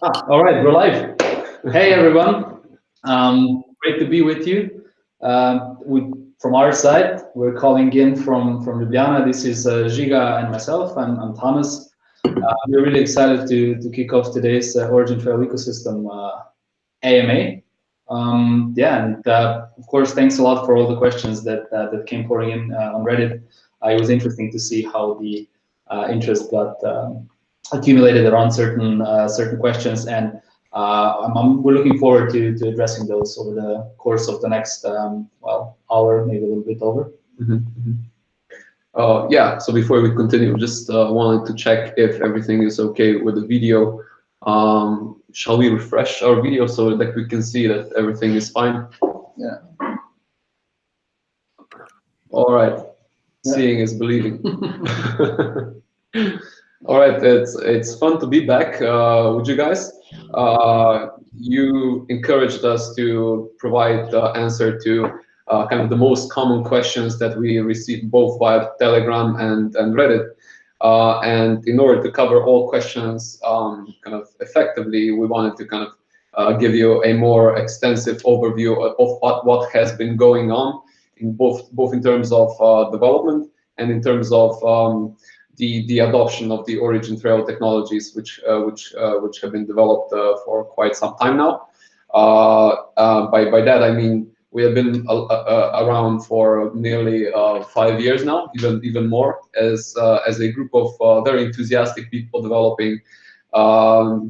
All right, we're live. Hey, everyone. Great to be with you. From our side, we're calling in from Ljubljana. This is Žiga and myself. I'm Thomas. We're really excited to kick off today's OriginTrail ecosystem AMA. And of course, thanks a lot for all the questions that came pouring in on Reddit. It was interesting to see how the interest got accumulated around certain questions, and we're looking forward to addressing those over the course of the next hour, maybe a little bit over. Yeah, so before we continue, just wanted to check if everything is okay with the video. Shall we refresh our video so that we can see that everything is fine? Yeah. All right. Yeah. Seeing is believing. All right, it's fun to be back with you guys. You encouraged us to provide the answer to kind of the most common questions that we received both via Telegram and Reddit. And in order to cover all questions kind of effectively, we wanted to kind of give you a more extensive overview of what has been going on in both in terms of development and in terms of the adoption of the OriginTrail technologies, which have been developed for quite some time now. By that I mean we have been around for nearly 5 years now, even more, as a group of very enthusiastic people developing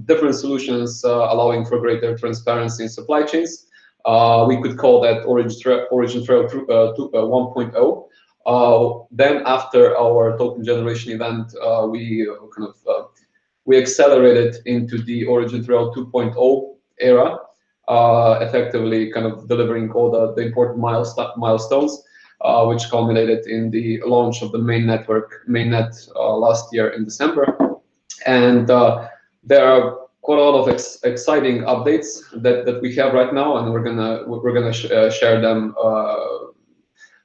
different solutions, allowing for greater transparency in supply chains. We could call that OriginTrail 1.0. Then after our token generation event, we accelerated into the OriginTrail 2.0 era, effectively kind of delivering all the important milestones, which culminated in the launch of the mainnet last year in December. And there are quite a lot of exciting updates that we have right now, and we're gonna share them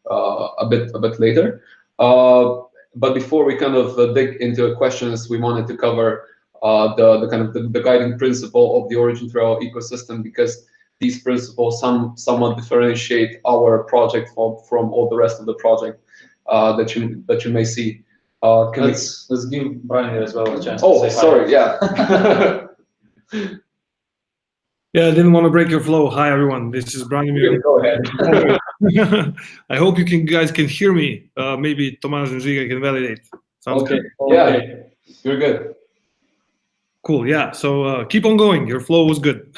a bit later. But before we kind of dig into the questions, we wanted to cover the guiding principle of the OriginTrail ecosystem, because these principles somewhat differentiate our project from all the rest of the project that you may see. Let's give Brian as well a chance. Oh, to say sorry, hi. Yeah. Yeah, I didn't want to break your flow. Hi, everyone. This is Brian. Go ahead. I hope you guys can hear me. Maybe Tomas and Žiga can validate. Sounds Okay. good. Yeah, you're good. Cool. Yeah. So keep on going. Your flow was good.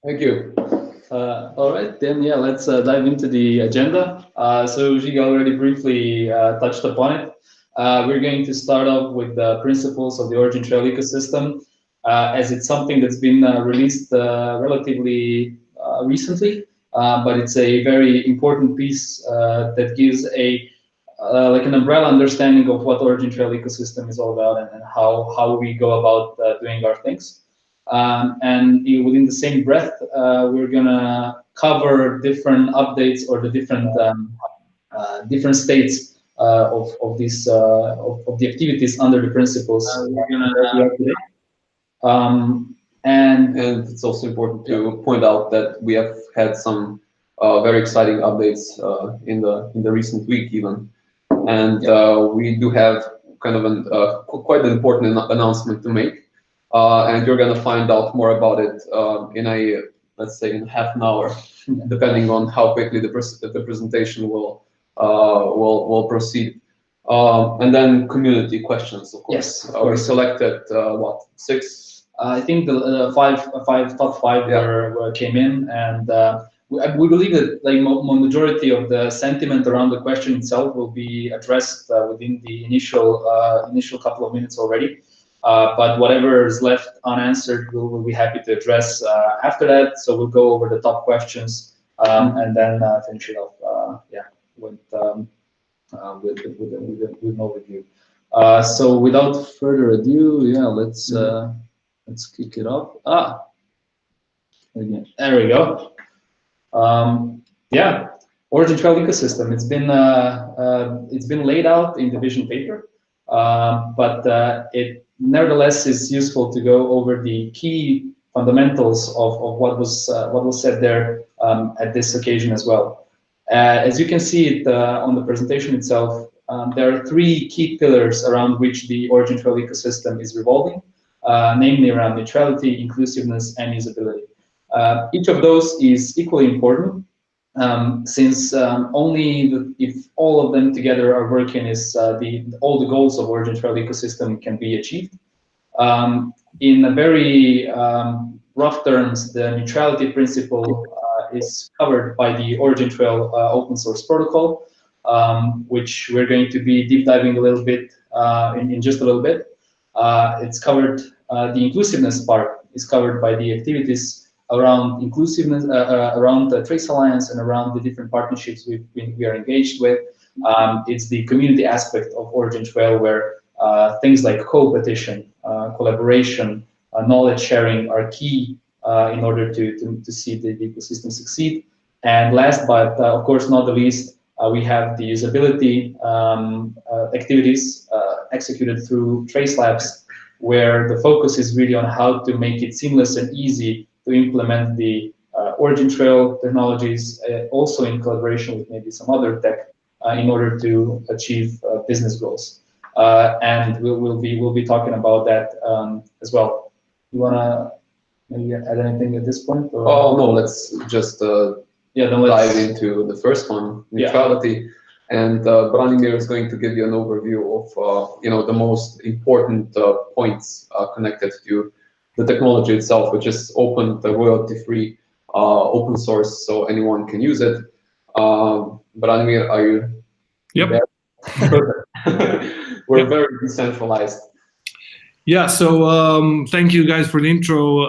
Thank you. All right, then yeah, let's dive into the agenda. So Žiga already briefly touched upon it. We're going to start off with the principles of the OriginTrail ecosystem, as it's something that's been released relatively recently, but it's a very important piece that gives like an umbrella understanding of what OriginTrail ecosystem is all about, and how we go about doing our things. And within the same breath, we're gonna cover different updates or the different states of this of the activities under the principles. And it's also important to point out that we have had some very exciting updates in the recent week even, and we do have kind of quite an important announcement to make, and you're gonna find out more about it in let's say in half an hour, depending on how quickly the presentation will proceed. And then community questions, of course. Yes, of course. We selected what, 6? I think the top five came in, and we believe that like majority of the sentiment around the question itself will be addressed within the initial couple of minutes already. But whatever is left unanswered, we'll be happy to address after that. So we'll go over the top questions and then finish it off. With an overview. So without further ado, yeah, let's kick it off. Again, there we go. Yeah, OriginTrail ecosystem. It's been laid out in the vision paper. but it nevertheless is useful to go over the key fundamentals of what was said there at this occasion as well. As you can see it on the presentation itself, there are three key pillars around which the OriginTrail ecosystem is revolving, namely around neutrality, inclusiveness, and usability. Each of those is equally important, since only if all of them together are working is all the goals of OriginTrail ecosystem can be achieved. In a very rough terms, the neutrality principle is covered by the OriginTrail open source protocol, which we're going to be deep diving a little bit in just a little bit. It's covered, the inclusiveness part is covered by the activities around inclusiveness, around the Trace Alliance and around the different partnerships we are engaged with. It's the community aspect of OriginTrail where things like co-petition, collaboration, knowledge sharing are key in order to see the ecosystem succeed. And last but of course not the least, we have the usability activities executed through Trace Labs, where the focus is really on how to make it seamless and easy to implement the OriginTrail technologies, also in collaboration with maybe some other tech, in order to achieve business goals. And we'll be talking about that as well. You wanna maybe add anything at this point? Or? Oh no, let's just dive into the first one, neutrality. Yeah. And Branimir is going to give you an overview of the most important points connected to the technology itself, which is open, royalty-free, open source, so anyone can use it. Branimir, are you? Yep. We're very decentralized. Yeah, so thank you guys for the intro.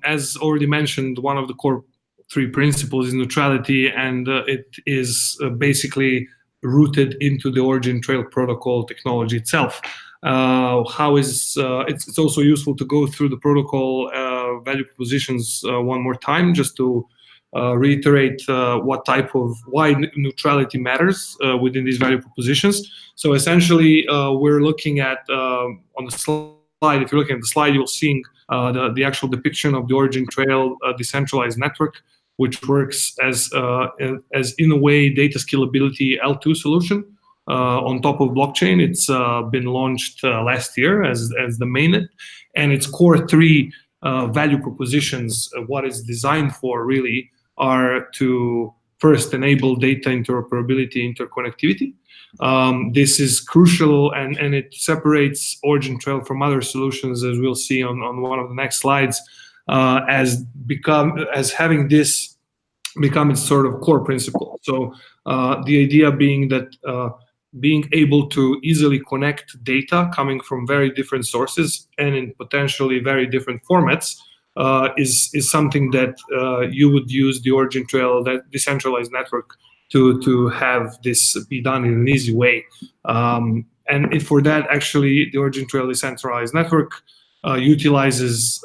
As already mentioned, one of the core three principles is neutrality, and it is basically rooted into the OriginTrail protocol technology itself. It's also useful to go through the protocol value propositions one more time, just to reiterate why neutrality matters within these value propositions. So essentially, we're looking at on the slide. If you're looking at the slide, you'll see the actual depiction of the OriginTrail decentralized network, which works as in a way data scalability L2 solution on top of blockchain. It's been launched last year as the mainnet, and its core three value propositions, what it's designed for really, are to first enable data interoperability, interconnectivity. This is crucial, and it separates OriginTrail from other solutions, as we'll see on one of the next slides, as having this become its sort of core principle. So the idea being that being able to easily connect data coming from very different sources and in potentially very different formats is something that you would use the OriginTrail, that decentralized network, to have this be done in an easy way. And for that, actually, the OriginTrail decentralized network utilizes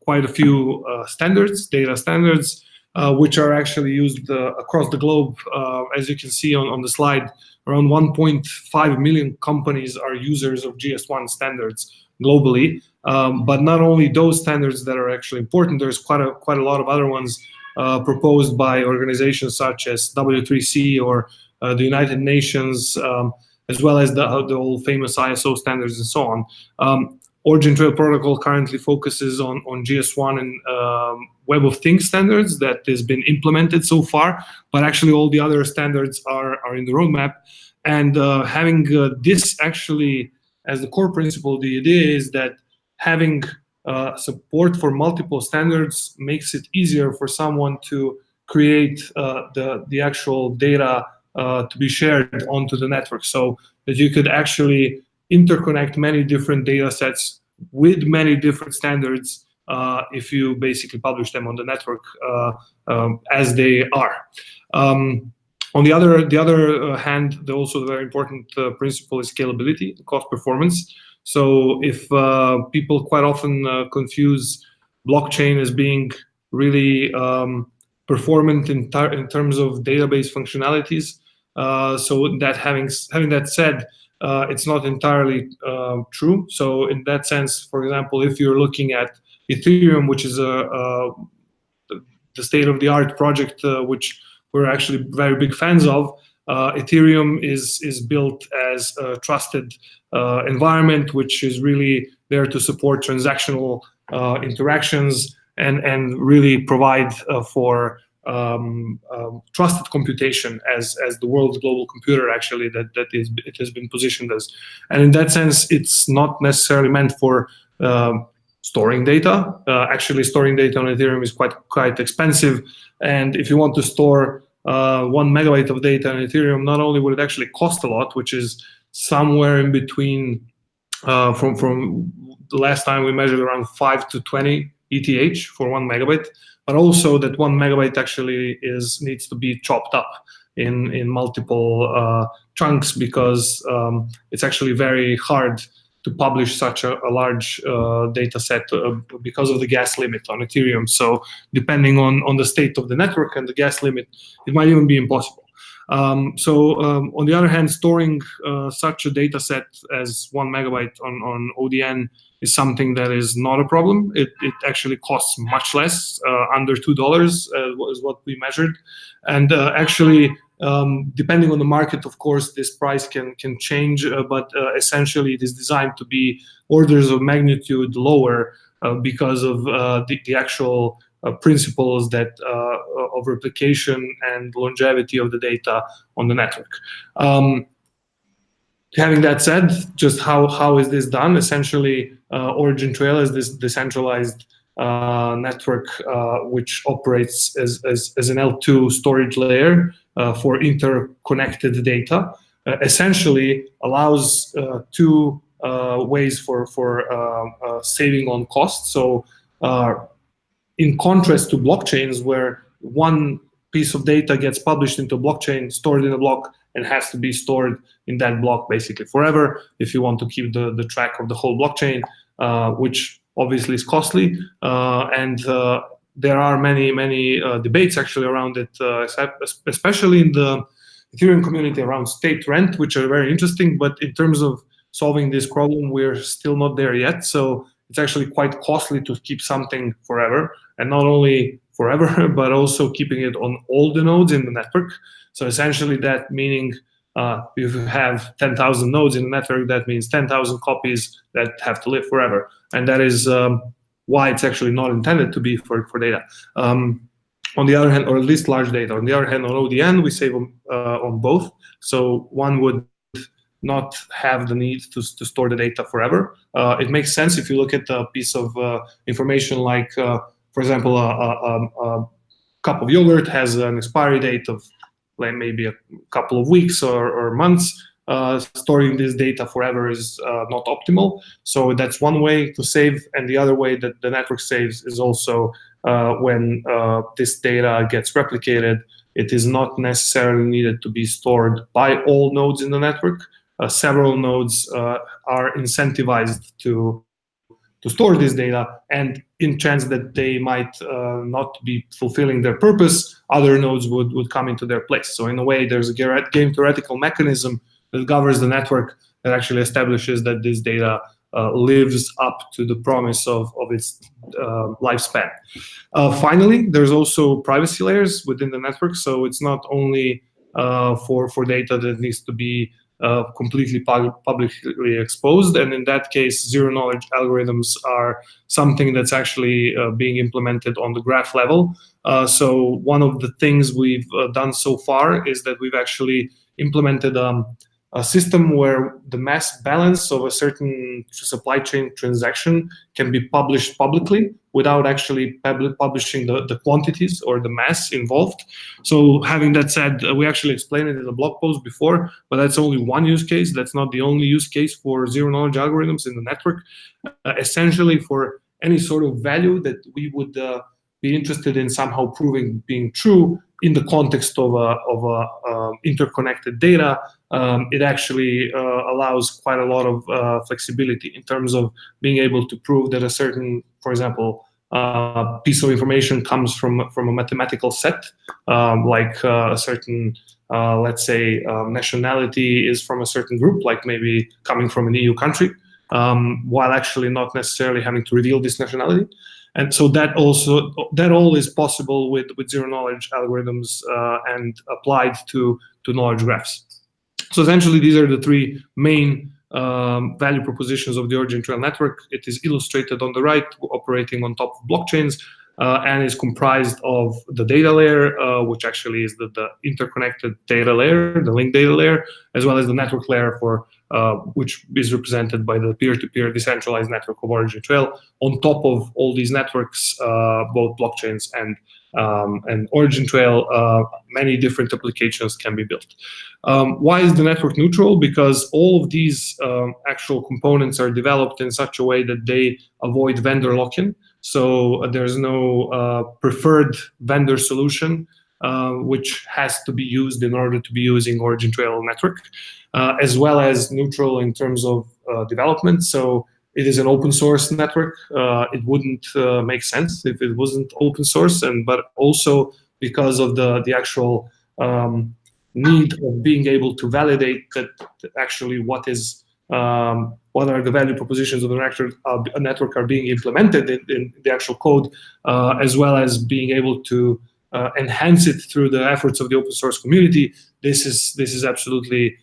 quite a few standards, data standards, which are actually used across the globe. As you can see on the slide, around 1.5 million companies are users of GS1 standards globally. But not only those standards that are actually important, there's quite a lot of other ones proposed by organizations such as W3C or the United Nations, as well as the old famous ISO standards and so on. OriginTrail protocol currently focuses on GS1 and Web of Things standards that has been implemented so far, but actually all the other standards are in the roadmap. And having this actually as the core principle, the idea is that having support for multiple standards makes it easier for someone to create the actual data to be shared onto the network, so that you could actually interconnect many different data sets with many different standards if you basically publish them on the network as they are. On the other hand, also the very important principle is scalability, cost performance. So if people quite often confuse blockchain as being really performant in terms of database functionalities, so that having that said, it's not entirely true. So in that sense, for example, if you're looking at Ethereum, which is the state-of-the-art project, which we're actually very big fans of, Ethereum is built as a trusted environment, which is really there to support transactional interactions and really provide for trusted computation as the world's global computer, actually, it has been positioned as. And in that sense, it's not necessarily meant for storing data. Actually, storing data on Ethereum is quite expensive. And if you want to store 1 megabyte of data on Ethereum, not only would it actually cost a lot, which is somewhere in between, from the last time we measured, around 5 to 20 ETH for 1 megabyte, but also that 1 megabyte actually needs to be chopped up in multiple chunks, because it's actually very hard to publish such a large data set because of the gas limit on Ethereum. So depending on the state of the network and the gas limit, it might even be impossible. On the other hand, storing such a data set as 1 megabyte on ODN is something that is not a problem. It actually costs much less, under $2 is what we measured. And actually, depending on the market, of course, this price can change, but essentially it is designed to be orders of magnitude lower because of the actual principles that of replication and longevity of the data on the network. Having that said, just how is this done? Essentially, OriginTrail is this decentralized network which operates as an L2 storage layer for interconnected data. Essentially allows two ways for saving on costs. So in contrast to blockchains, where one piece of data gets published into a blockchain, stored in a block, and has to be stored in that block basically forever if you want to keep the track of the whole blockchain, which obviously is costly. And there are many debates actually around it, especially in the Ethereum community around state rent, which are very interesting. But in terms of solving this problem, we're still not there yet. So it's actually quite costly to keep something forever, and not only forever, but also keeping it on all the nodes in the network. So essentially that meaning if you have 10,000 nodes in the network, that means 10,000 copies that have to live forever. And that is why it's actually not intended to be for data. On the other hand, or at least large data. On the other hand, on ODN, we save on both. So one would not have the need to store the data forever. It makes sense if you look at a piece of information like, for example, a cup of yogurt has an expiry date of like maybe a couple of weeks or months. Storing this data forever is not optimal. So that's one way to save. And the other way that the network saves is also when this data gets replicated, it is not necessarily needed to be stored by all nodes in the network. Several nodes are incentivized to store this data, and in chance that they might not be fulfilling their purpose, other nodes would come into their place. So in a way, there's a game theoretical mechanism that governs the network that actually establishes that this data lives up to the promise of its lifespan. Finally, there's also privacy layers within the network. So it's not only for data that needs to be completely publicly exposed, and in that case, zero-knowledge algorithms are something that's actually being implemented on the graph level. So one of the things we've done so far is that we've actually implemented a system where the mass balance of a certain supply chain transaction can be published publicly without actually publishing the quantities or the mass involved. So having that said, we actually explained it in a blog post before, but that's only one use case. That's not the only use case for zero-knowledge algorithms in the network. Essentially, for any sort of value that we would be interested in somehow proving being true in the context of interconnected data, it actually allows quite a lot of flexibility in terms of being able to prove that a certain, for example, piece of information comes from a mathematical set, like a certain let's say, nationality is from a certain group, like maybe coming from an EU country, while actually not necessarily having to reveal this nationality. And so that all is possible with zero-knowledge algorithms and applied to knowledge graphs. So essentially, these are the three main value propositions of the OriginTrail network. It is illustrated on the right, operating on top of blockchains, and is comprised of the data layer, which actually is the interconnected data layer, the linked data layer, as well as the network layer, for which is represented by the peer-to-peer decentralized network of OriginTrail. On top of all these networks, both blockchains and OriginTrail, many different applications can be built. Why is the network neutral? Because all of these actual components are developed in such a way that they avoid vendor lock-in. So there's no preferred vendor solution which has to be used in order to be using OriginTrail network, as well as neutral in terms of development. So it is an open source network. It wouldn't make sense if it wasn't open source, but also because of the actual need of being able to validate that actually what are the value propositions of a network are being implemented in the actual code, as well as being able to enhance it through the efforts of the open source community. This is absolutely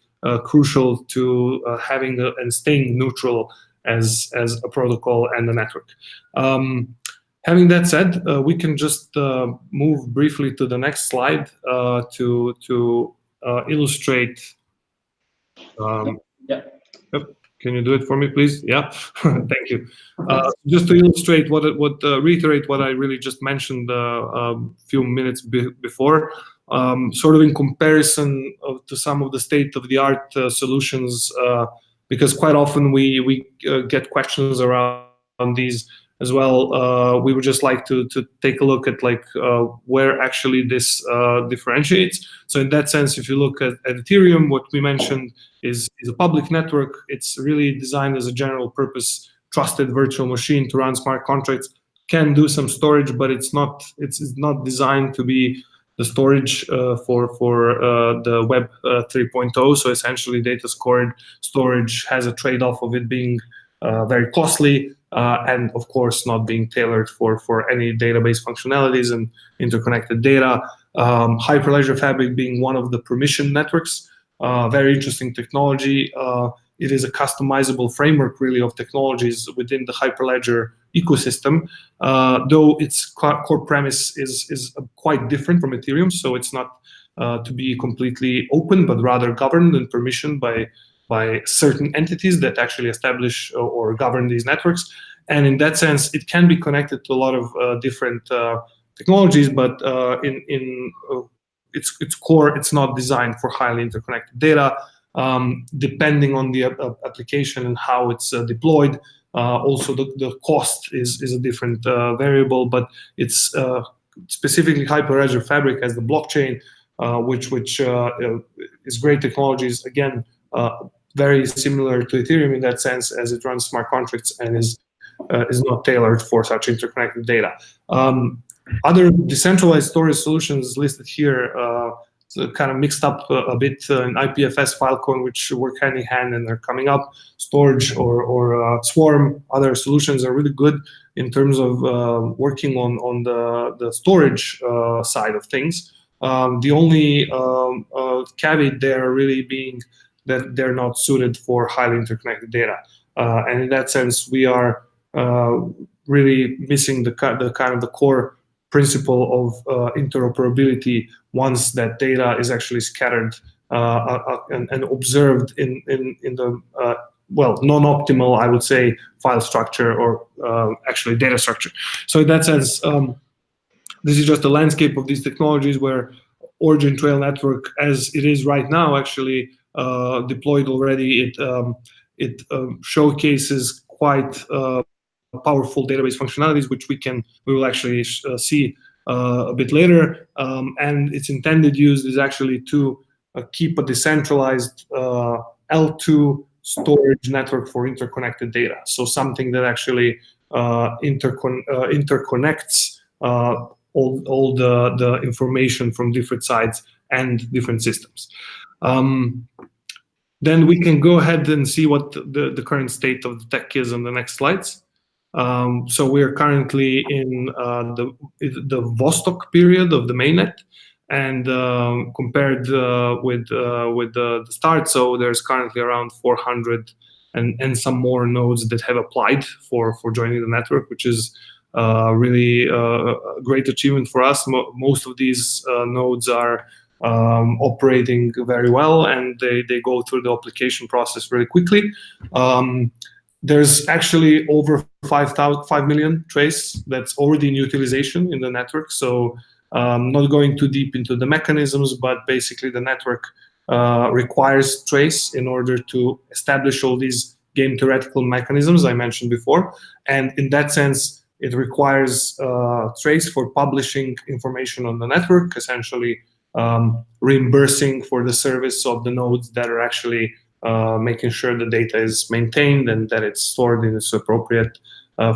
crucial to having and staying neutral as a protocol and a network. Having that said, we can just move briefly to the next slide to illustrate. Yeah. Can you do it for me, please? Yeah, thank you. Just to illustrate reiterate what I really just mentioned a few minutes before, sort of in comparison to some of the state-of-the-art solutions, because quite often we get questions around these as well. We would just like to take a look at where actually this differentiates. So in that sense, if you look at Ethereum, what we mentioned is a public network. It's really designed as a general purpose trusted virtual machine to run smart contracts. Can do some storage, but it's not designed to be the storage for the Web 3.0. So essentially, data storage has a trade-off of it being very costly and, of course, not being tailored for any database functionalities and interconnected data. Hyperledger Fabric being one of the permission networks. Very interesting technology. It is a customizable framework, really, of technologies within the Hyperledger ecosystem, though its core premise is quite different from Ethereum. So it's not to be completely open, but rather governed and permissioned by certain entities that actually establish or govern these networks. And in that sense, it can be connected to a lot of different technologies, but in its core, it's not designed for highly interconnected data. Depending on the application and how it's deployed, also the cost is a different variable, but it's specifically Hyperledger Fabric as the blockchain, which is great technologies, again, very similar to Ethereum in that sense, as it runs smart contracts and is not tailored for such interconnected data. Other decentralized storage solutions listed here kind of mixed up a bit in IPFS, Filecoin, which work hand in hand and are coming up. Storj or Swarm, other solutions are really good in terms of working on the storage side of things. The only caveat there really being that they're not suited for highly interconnected data. And in that sense, we are really missing the kind of the core principle of interoperability once that data is actually scattered and observed in the non-optimal, I would say, file structure or actually data structure. So in that sense, this is just the landscape of these technologies where OriginTrail network, as it is right now, actually deployed already. It showcases quite powerful database functionalities, which we will actually see a bit later. And its intended use is actually to keep a decentralized L2 storage network for interconnected data. So something that actually interconnects all the information from different sides and different systems. Then we can go ahead and see what the current state of the tech is on the next slides. So we are currently in the Vostok period of the mainnet, and compared with the start, so there's currently around 400 and some more nodes that have applied for joining the network, which is really a great achievement for us. Most of these nodes are operating very well, and they go through the application process very quickly. There's actually over 5 million trace that's already in utilization in the network. So not going too deep into the mechanisms, but basically the network requires trace in order to establish all these game theoretical mechanisms I mentioned before. And in that sense, it requires trace for publishing information on the network, essentially reimbursing for the service of the nodes that are actually making sure the data is maintained and that it's stored in its appropriate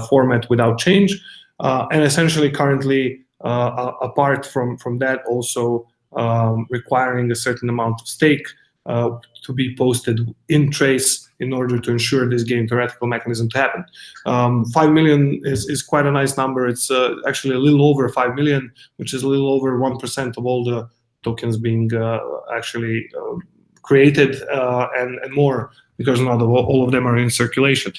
format without change. And essentially currently, apart from that, also requiring a certain amount of stake to be posted in trace in order to ensure this game theoretical mechanism to happen. 5 million is quite a nice number. It's actually a little over 5 million, which is a little over 1% of all the tokens being actually created and more, because not all of them are in circulation.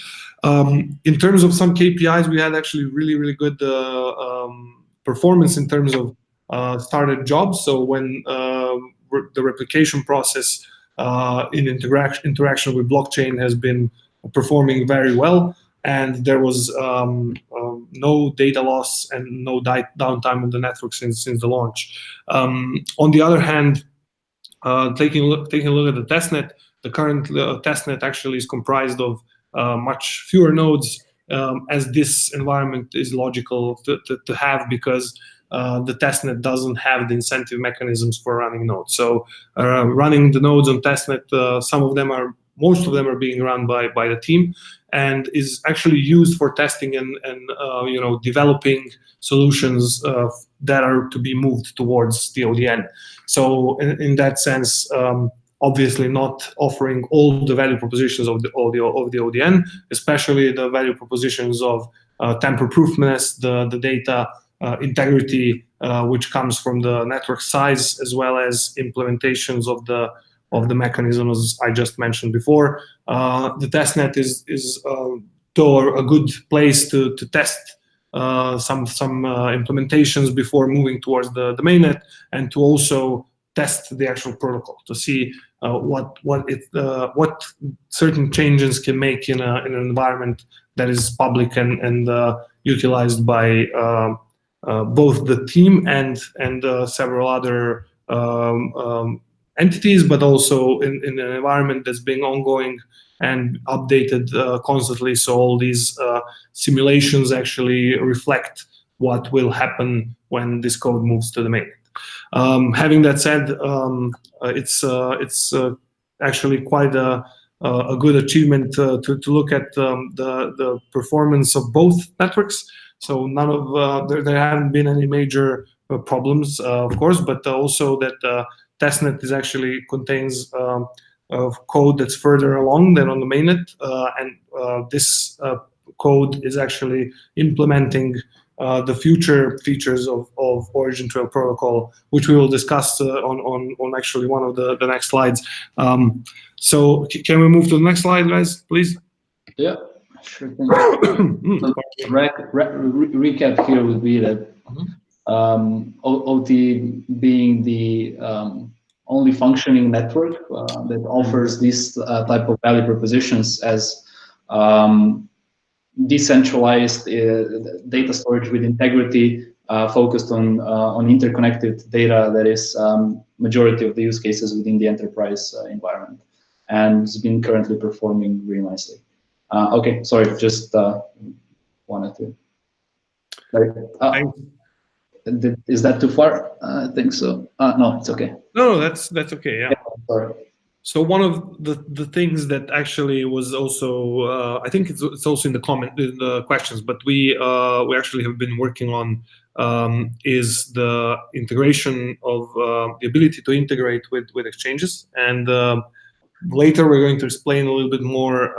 In terms of some KPIs, we had actually really good performance in terms of started jobs. So when the replication process in interaction with blockchain has been performing very well, and there was no data loss and no downtime of the network since the launch. On the other hand, taking a look at the testnet, the current testnet actually is comprised of much fewer nodes, as this environment is logical to have, because the testnet doesn't have the incentive mechanisms for running nodes. So running the nodes on testnet, most of them are being run by the team, and is actually used for testing and developing solutions that are to be moved towards the ODN. So in that sense, obviously not offering all the value propositions of the ODN, especially the value propositions of tamper-proofness, the data integrity, which comes from the network size, as well as implementations of the mechanisms I just mentioned before. The testnet is though a good place to test some implementations before moving towards the mainnet, and to also test the actual protocol to see what certain changes can make in an environment that is public and utilized by both the team and several other entities, but also in an environment that's being ongoing and updated constantly. So all these simulations actually reflect what will happen when this code moves to the mainnet. Having that said, it's actually quite a good achievement to look at the performance of both networks. So none of there haven't been any major problems, of course, but also that testnet actually contains code that's further along than on the mainnet, and this code is actually implementing the future features of OriginTrail protocol, which we will discuss on actually one of the next slides. So can we move to the next slide, guys, please? Yeah, sure thing. Recap here would be that OT being the only functioning network that offers this type of value propositions as decentralized data storage with integrity, focused on interconnected data that is majority of the use cases within the enterprise environment, and it's been currently performing really nicely. Okay, sorry, just wanted to. Is that too far? I think so. No, it's okay. No, that's okay. Yeah. Sorry. So one of the things that actually was also, I think it's also in the questions, but we actually have been working on is the integration of the ability to integrate with exchanges. And later we're going to explain a little bit more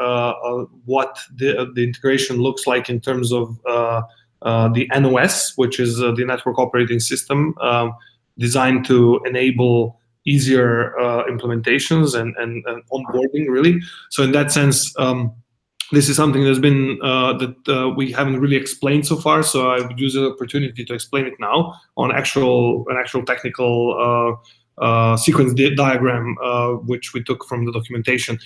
what the integration looks like in terms of the NOS, which is the network operating system, designed to enable easier implementations and onboarding, really. So in that sense, this is something that's been that we haven't really explained so far. So I would use the opportunity to explain it now on an actual technical sequence diagram, which we took from the documentation.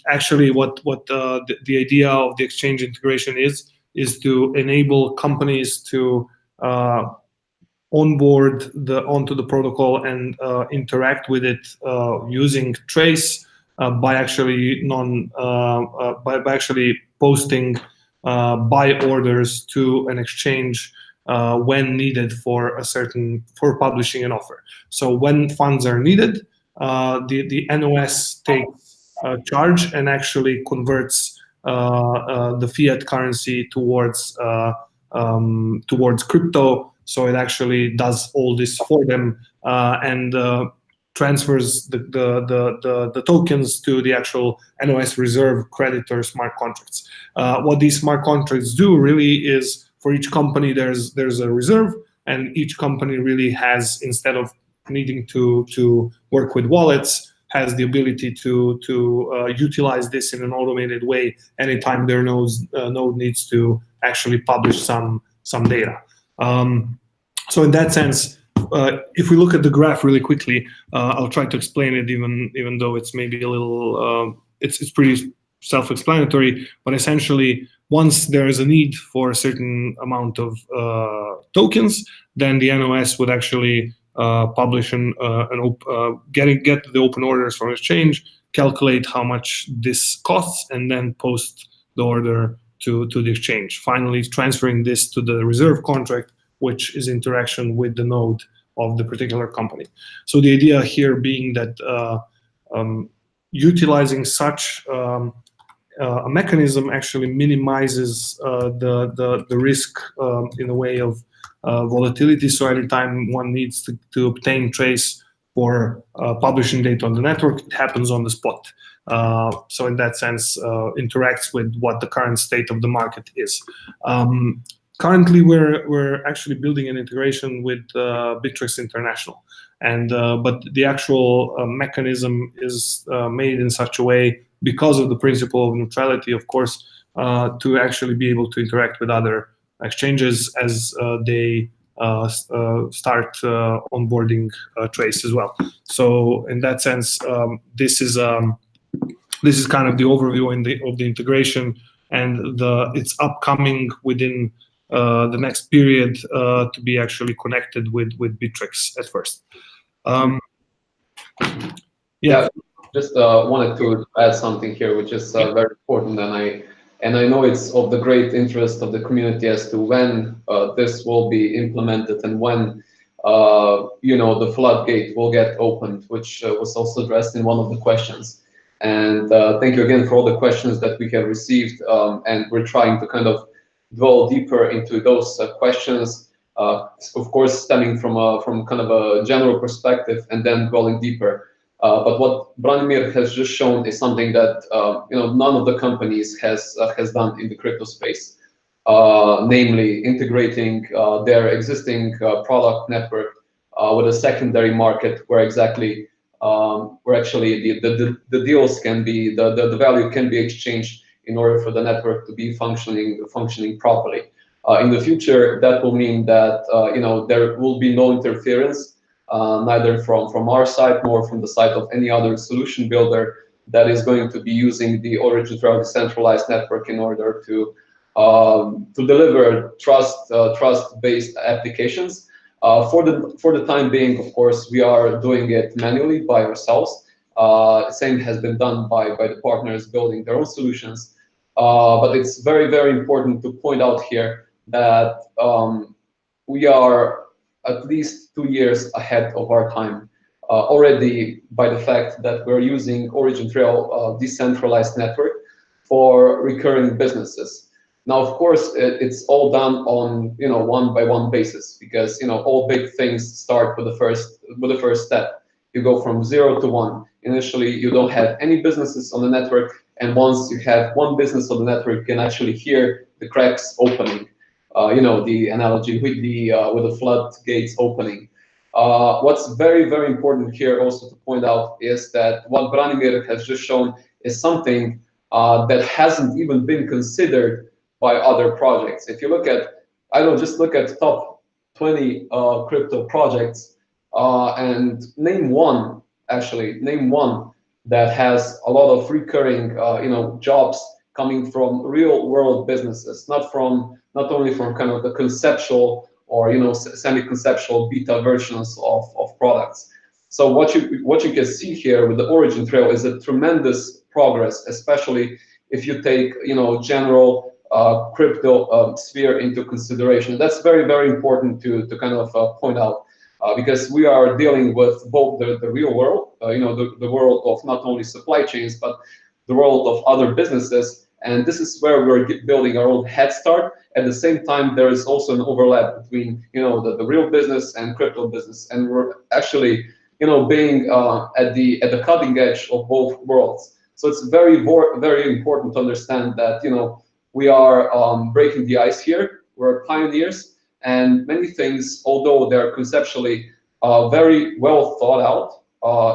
Actually, what the idea of the exchange integration is to enable companies to onboard onto the protocol and interact with it using Trace by actually by actually posting buy orders to an exchange when needed for publishing an offer. So when funds are needed, the NOS takes charge and actually converts the fiat currency towards crypto. So it actually does all this for them and transfers the tokens to the actual NOS reserve creditor smart contracts. What these smart contracts do really is, for each company there's a reserve, and each company really has, instead of needing to work with wallets, has the ability to utilize this in an automated way anytime their node needs to actually publish some data. So in that sense, if we look at the graph really quickly, I'll try to explain it, even though it's maybe a little it's pretty self-explanatory. But essentially, once there is a need for a certain amount of tokens, then the NOS would actually publish get the open orders from exchange, calculate how much this costs, and then post the order to the exchange. Finally, transferring this to the reserve contract, which is interaction with the node of the particular company. So the idea here being that utilizing such a mechanism actually minimizes the risk in a way of volatility. So every time one needs to obtain Trace for publishing data on the network, it happens on the spot. So in that sense, interacts with what the current state of the market is. Currently, we're actually building an integration with Bittrex International, and but the actual mechanism is made in such a way, because of the principle of neutrality, of course, to actually be able to interact with other exchanges as they start onboarding Trace as well. So in that sense, this is kind of the overview of the integration, and it's upcoming within the next period to be actually connected with Bittrex at first. Yeah, just wanted to add something here, which is very important, and I know it's of the great interest of the community as to when this will be implemented and when the floodgate will get opened, which was also addressed in one of the questions. And thank you again for all the questions that we have received, and we're trying to kind of dwell deeper into those questions, of course, stemming from kind of a general perspective, and then dwelling deeper. But what Branimir has just shown is something that none of the companies has done in the crypto space, namely integrating their existing product network with a secondary market where actually the deals can be the value can be exchanged in order for the network to be functioning properly. In the future, that will mean that there will be no interference, neither from our side nor from the side of any other solution builder that is going to be using the OriginTrail decentralized network in order to deliver trust-based applications. For the time being, of course, we are doing it manually by ourselves. Same has been done by the partners building their own solutions. But it's very, very important to point out here that we are at least 2 years ahead of our time already, by the fact that we're using OriginTrail decentralized network for recurring businesses. Now, of course, it's all done on one-by-one basis, because all big things start with the first step. You go from 0 to 1. Initially, you don't have any businesses on the network, and once you have one business on the network, you can actually hear the cracks opening. The analogy with the floodgates opening. What's very, very important here also to point out is that what Branimir has just shown is something that hasn't even been considered by other projects. If you look at, just look at top 20 crypto projects and name one that has a lot of recurring, jobs coming from real world businesses, not only from kind of the conceptual or semi-conceptual beta versions of products. So what you can see here with the OriginTrail is a tremendous progress, especially if you take general crypto sphere into consideration. That's very, very important to kind of point out, because we are dealing with both the real world, the world of not only supply chains, but the world of other businesses. And this is where we're building our own head start. At the same time, there is also an overlap between the real business and crypto business, and we're actually being at the cutting edge of both worlds. So it's very, very important to understand that we are breaking the ice here. We're pioneers, and many things, although they're conceptually very well thought out,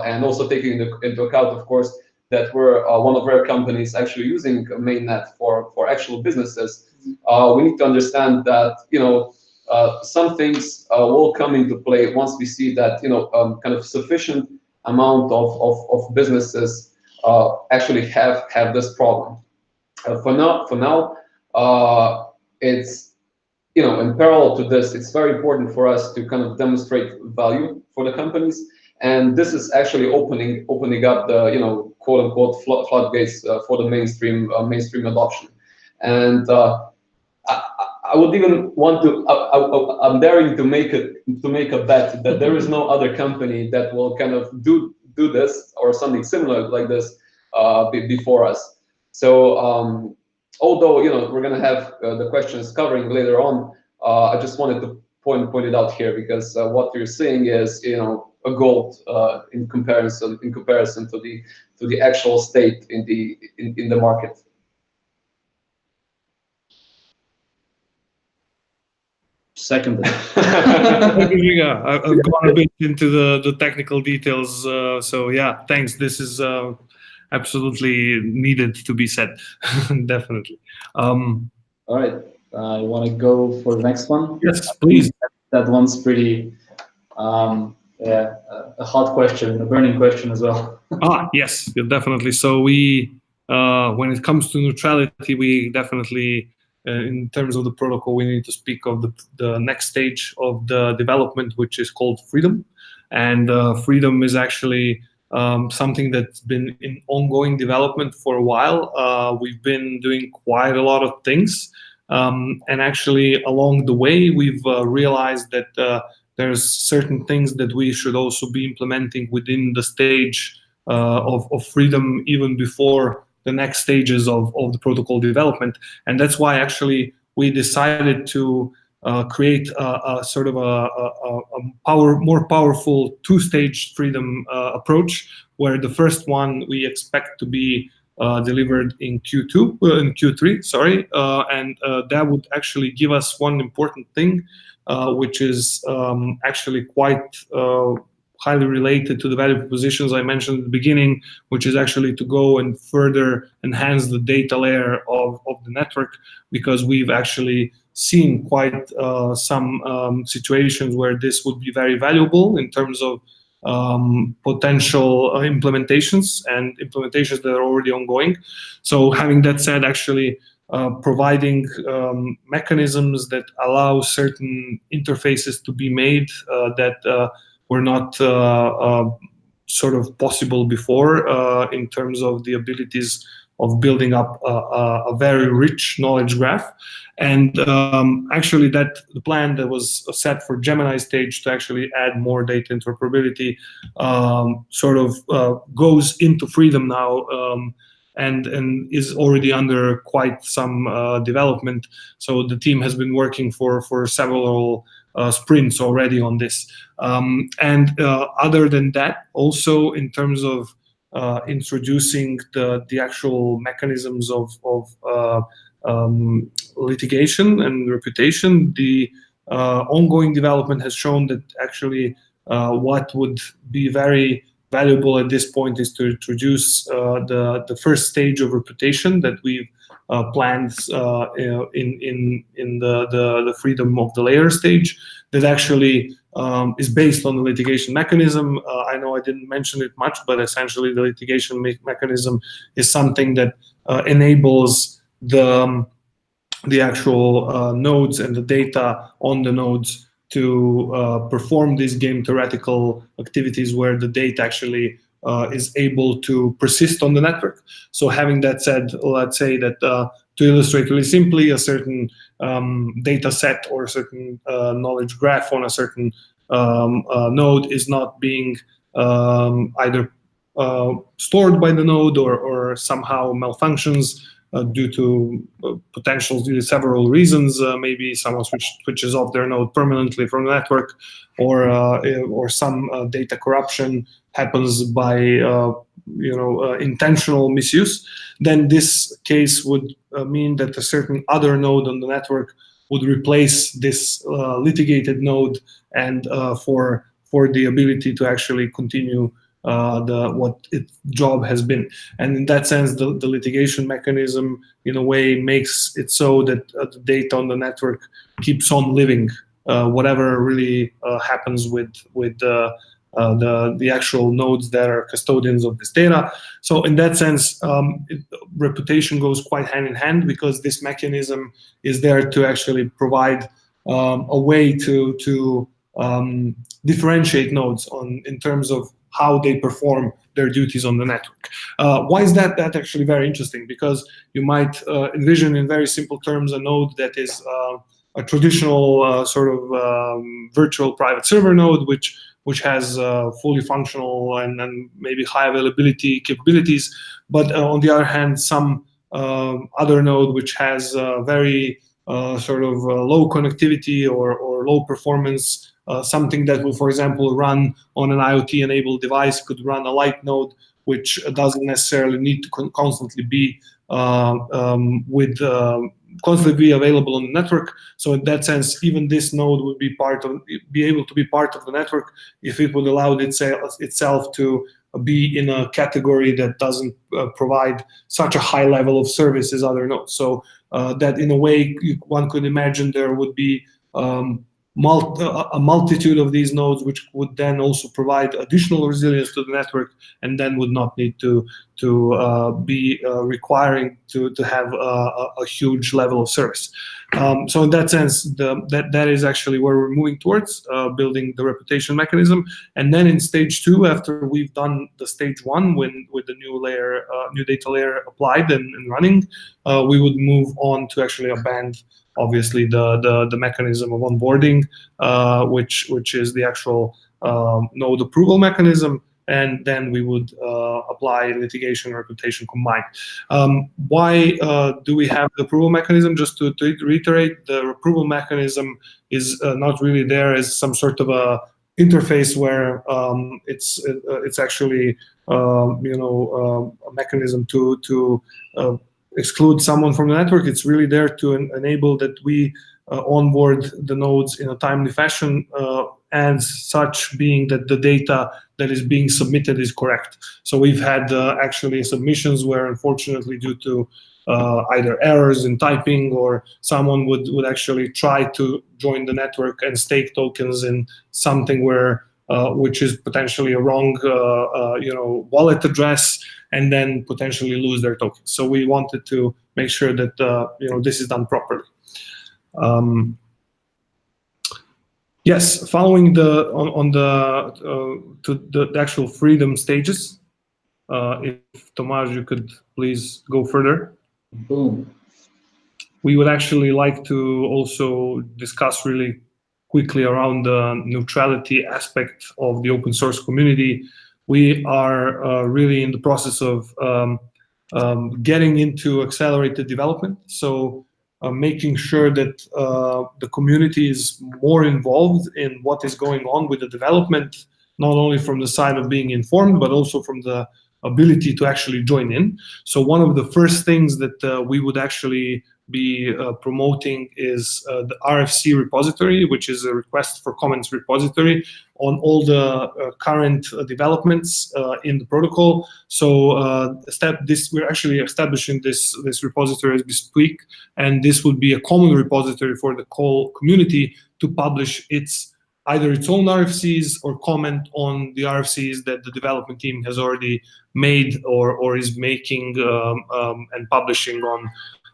and also taking into account, of course, that we're one of rare companies actually using mainnet for actual businesses. We need to understand that some things will come into play once we see that kind of sufficient amount of businesses actually have this problem. For now, it's in parallel to this, it's very important for us to kind of demonstrate value for the companies, and this is actually opening up the quote unquote floodgates for the mainstream adoption. And I would even want to, I'm daring to make a bet that there is no other company that will kind of do this or something similar like this before us. So although we're going to have the questions covering later on, I just wanted to point it out here, because what you're seeing is a gold in comparison to the actual state in the market. Second. Yeah, I've gone a bit into the technical details. So yeah, thanks. This is absolutely needed to be said. Definitely. All right. You want to go for the next one? Yes, please. That one's pretty, yeah, a hot question, a burning question as well. Yes, definitely. So we, when it comes to neutrality, we definitely, in terms of the protocol, we need to speak of the next stage of the development, which is called freedom. And freedom is actually something that's been in ongoing development for a while. We've been doing quite a lot of things. And actually, along the way, we've realized that there's certain things that we should also be implementing within the stage of freedom, even before the next stages of the protocol development. And that's why actually we decided to create a sort of a more powerful two-stage freedom approach, where the first one we expect to be delivered in Q3, sorry, and that would actually give us one important thing, which is actually quite highly related to the value propositions I mentioned at the beginning, which is actually to go and further enhance the data layer of the network, because we've actually seen quite some situations where this would be very valuable in terms of potential implementations that are already ongoing. So having that said, actually providing mechanisms that allow certain interfaces to be made that were not sort of possible before in terms of the abilities of building up a very rich knowledge graph. And actually the plan that was set for Gemini stage to actually add more data interoperability sort of goes into freedom now. and is already under quite some development. So the team has been working for several sprints already on this. Other than that, also in terms of introducing the actual mechanisms of litigation and reputation, the ongoing development has shown that actually what would be very valuable at this point is to introduce the first stage of reputation that we've planned in the freedom of the layer stage, that actually is based on the litigation mechanism. I know I didn't mention it much, but essentially the litigation mechanism is something that enables the actual nodes and the data on the nodes to perform these game theoretical activities where the data actually is able to persist on the network. So having that said, let's say that to illustrate really simply, a certain data set or a certain knowledge graph on a certain node is not being either stored by the node or somehow malfunctions due to several reasons. Maybe someone switches off their node permanently from the network, or some data corruption happens by intentional misuse. Then this case would mean that a certain other node on the network would replace this litigated node, and for the ability to actually continue what its job has been. And in that sense, the litigation mechanism in a way makes it so that the data on the network keeps on living, whatever really happens with the actual nodes that are custodians of this data. So in that sense, reputation goes quite hand in hand, because this mechanism is there to actually provide a way to differentiate nodes in terms of how they perform their duties on the network. Why is that actually very interesting? Because you might envision in very simple terms a node that is a traditional sort of virtual private server node, which has fully functional and maybe high availability capabilities. But on the other hand, some other node which has very sort of low connectivity or low performance, something that will, for example, run on an IoT-enabled device, could run a light node, which doesn't necessarily need to constantly be constantly available on the network. So in that sense, even this node would be able to be part of the network if it would allow itself to be in a category that doesn't provide such a high level of service as other nodes. So that in a way, one could imagine there would be a multitude of these nodes, which would then also provide additional resilience to the network, and then would not need to be requiring to have a huge level of service. So in that sense, that is actually where we're moving towards, building the reputation mechanism. And then in stage 2, after we've done the stage 1 with the new data layer applied and running, we would move on to actually abandon, obviously, the mechanism of onboarding, which is the actual node approval mechanism, and then we would apply litigation and reputation combined. Why do we have the approval mechanism? Just to reiterate, the approval mechanism is not really there as some sort of a interface where it's actually a mechanism to exclude someone from the network. It's really there to enable that we onboard the nodes in a timely fashion, and such being that the data that is being submitted is correct. So we've had actually submissions where, unfortunately, due to either errors in typing, or someone would actually try to join the network and stake tokens in something where which is potentially a wrong wallet address, and then potentially lose their tokens. So we wanted to make sure that this is done properly. Yes, following the actual freedom stages. If Tomasz, you could please go further. Boom. We would actually like to also discuss really quickly around the neutrality aspect of the open source community. We are really in the process of getting into accelerated development. So making sure that the community is more involved in what is going on with the development, not only from the side of being informed, but also from the ability to actually join in. So one of the first things that we would actually be promoting is the RFC repository, which is a request for comments repository on all the current developments in the protocol. So we're actually establishing this repository as we speak, and this would be a common repository for the whole community to publish either its own RFCs or comment on the RFCs that the development team has already made or is making and publishing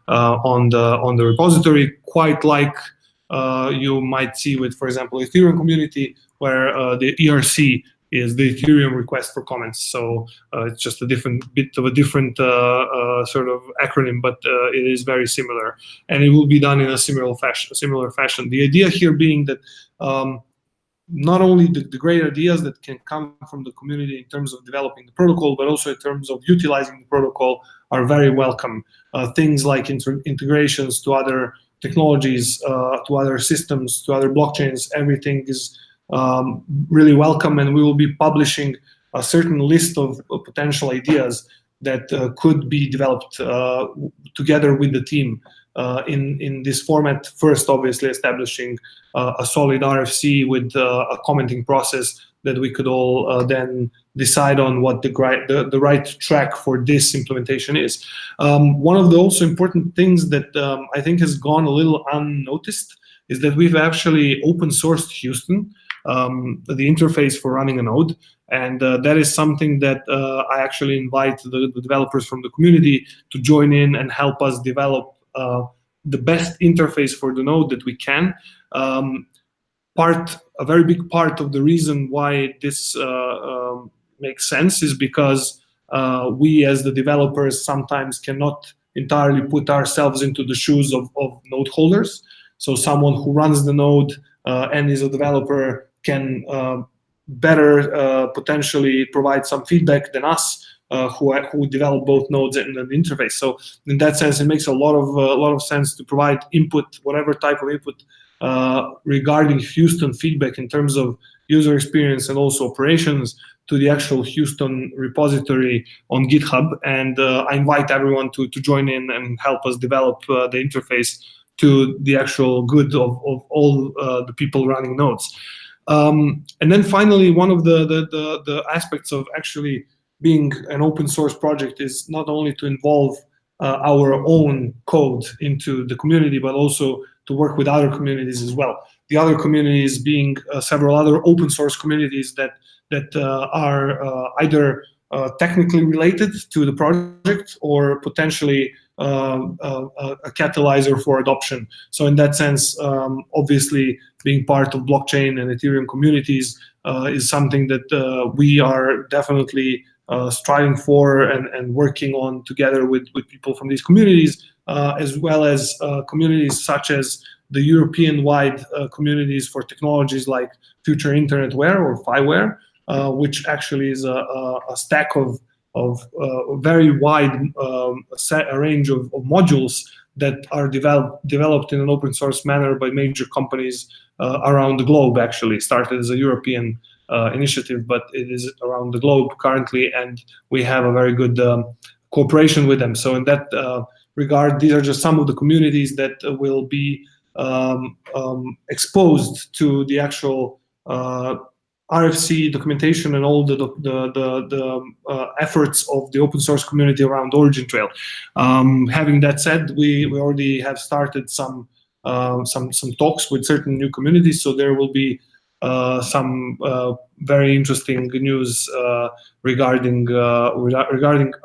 on the repository, quite like you might see with, for example, Ethereum community, where the ERC is the Ethereum request for comments. So it's just a bit of a different sort of acronym, but it is very similar, and it will be done in a similar fashion. The idea here being that not only the great ideas that can come from the community in terms of developing the protocol, but also in terms of utilizing the protocol are very welcome. Things like integrations to other technologies, to other systems, to other blockchains, everything is really welcome, and we will be publishing a certain list of potential ideas that could be developed together with the team in this format. First, obviously, establishing a solid RFC with a commenting process that we could all then decide on what the right track for this implementation is. One of the also important things that I think has gone a little unnoticed is that we've actually open sourced Houston, the interface for running a node. And that is something that I actually invite the developers from the community to join in and help us develop the best interface for the node that we can. A very big part of the reason why this makes sense is because we as the developers sometimes cannot entirely put ourselves into the shoes of node holders. So someone who runs the node and is a developer can better potentially provide some feedback than us who develop both nodes and an interface. So in that sense, it makes a lot of sense to provide input, whatever type of input regarding Houston feedback in terms of user experience and also operations to the actual Houston repository on GitHub. And I invite everyone to join in and help us develop the interface to the actual good of all the people running nodes. And then finally, one of the aspects of actually being an open source project is not only to involve our own code into the community, but also to work with other communities as well. The other communities being several other open source communities that are either technically related to the project or potentially a catalyzer for adoption. So in that sense, obviously being part of blockchain and Ethereum communities is something that we are definitely striving for and working on together with people from these communities, as well as communities such as the European-wide communities for technologies like Future Internetware or FiWare, which actually is a stack of very wide a range of modules that are developed in an open source manner by major companies around the globe. Actually started as a European initiative, but it is around the globe currently, and we have a very good cooperation with them. So in that regard, these are just some of the communities that will be exposed to the actual RFC documentation and all the efforts of the open source community around OriginTrail. Having that said, we already have started some talks with certain new communities, so there will be some very interesting news regarding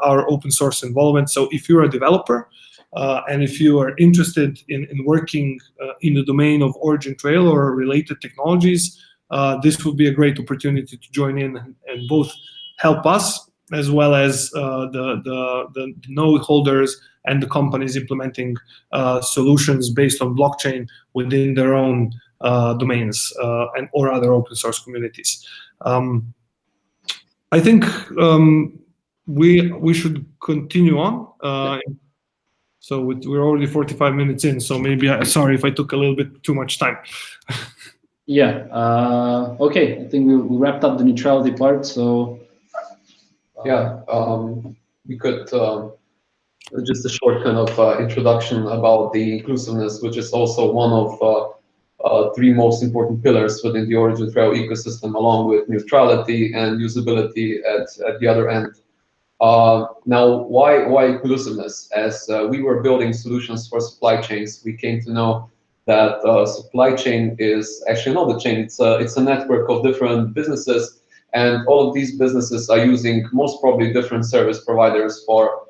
our open source involvement. So if you're a developer and if you are interested in working in the domain of OriginTrail or related technologies, this would be a great opportunity to join in and both help us as well as the node holders and the companies implementing solutions based on blockchain within their own domains and or other open source communities. I think we should continue on. So we're already 45 minutes in. So maybe sorry if I took a little bit too much time. Yeah. Okay. I think we wrapped up the neutrality part. So yeah, we could just a short kind of introduction about the inclusiveness, which is also one of three most important pillars within the OriginTrail ecosystem, along with neutrality and usability at the other end. Now, why inclusiveness? As we were building solutions for supply chains, we came to know that supply chain is actually not a chain. It's a network of different businesses, and all of these businesses are using most probably different service providers for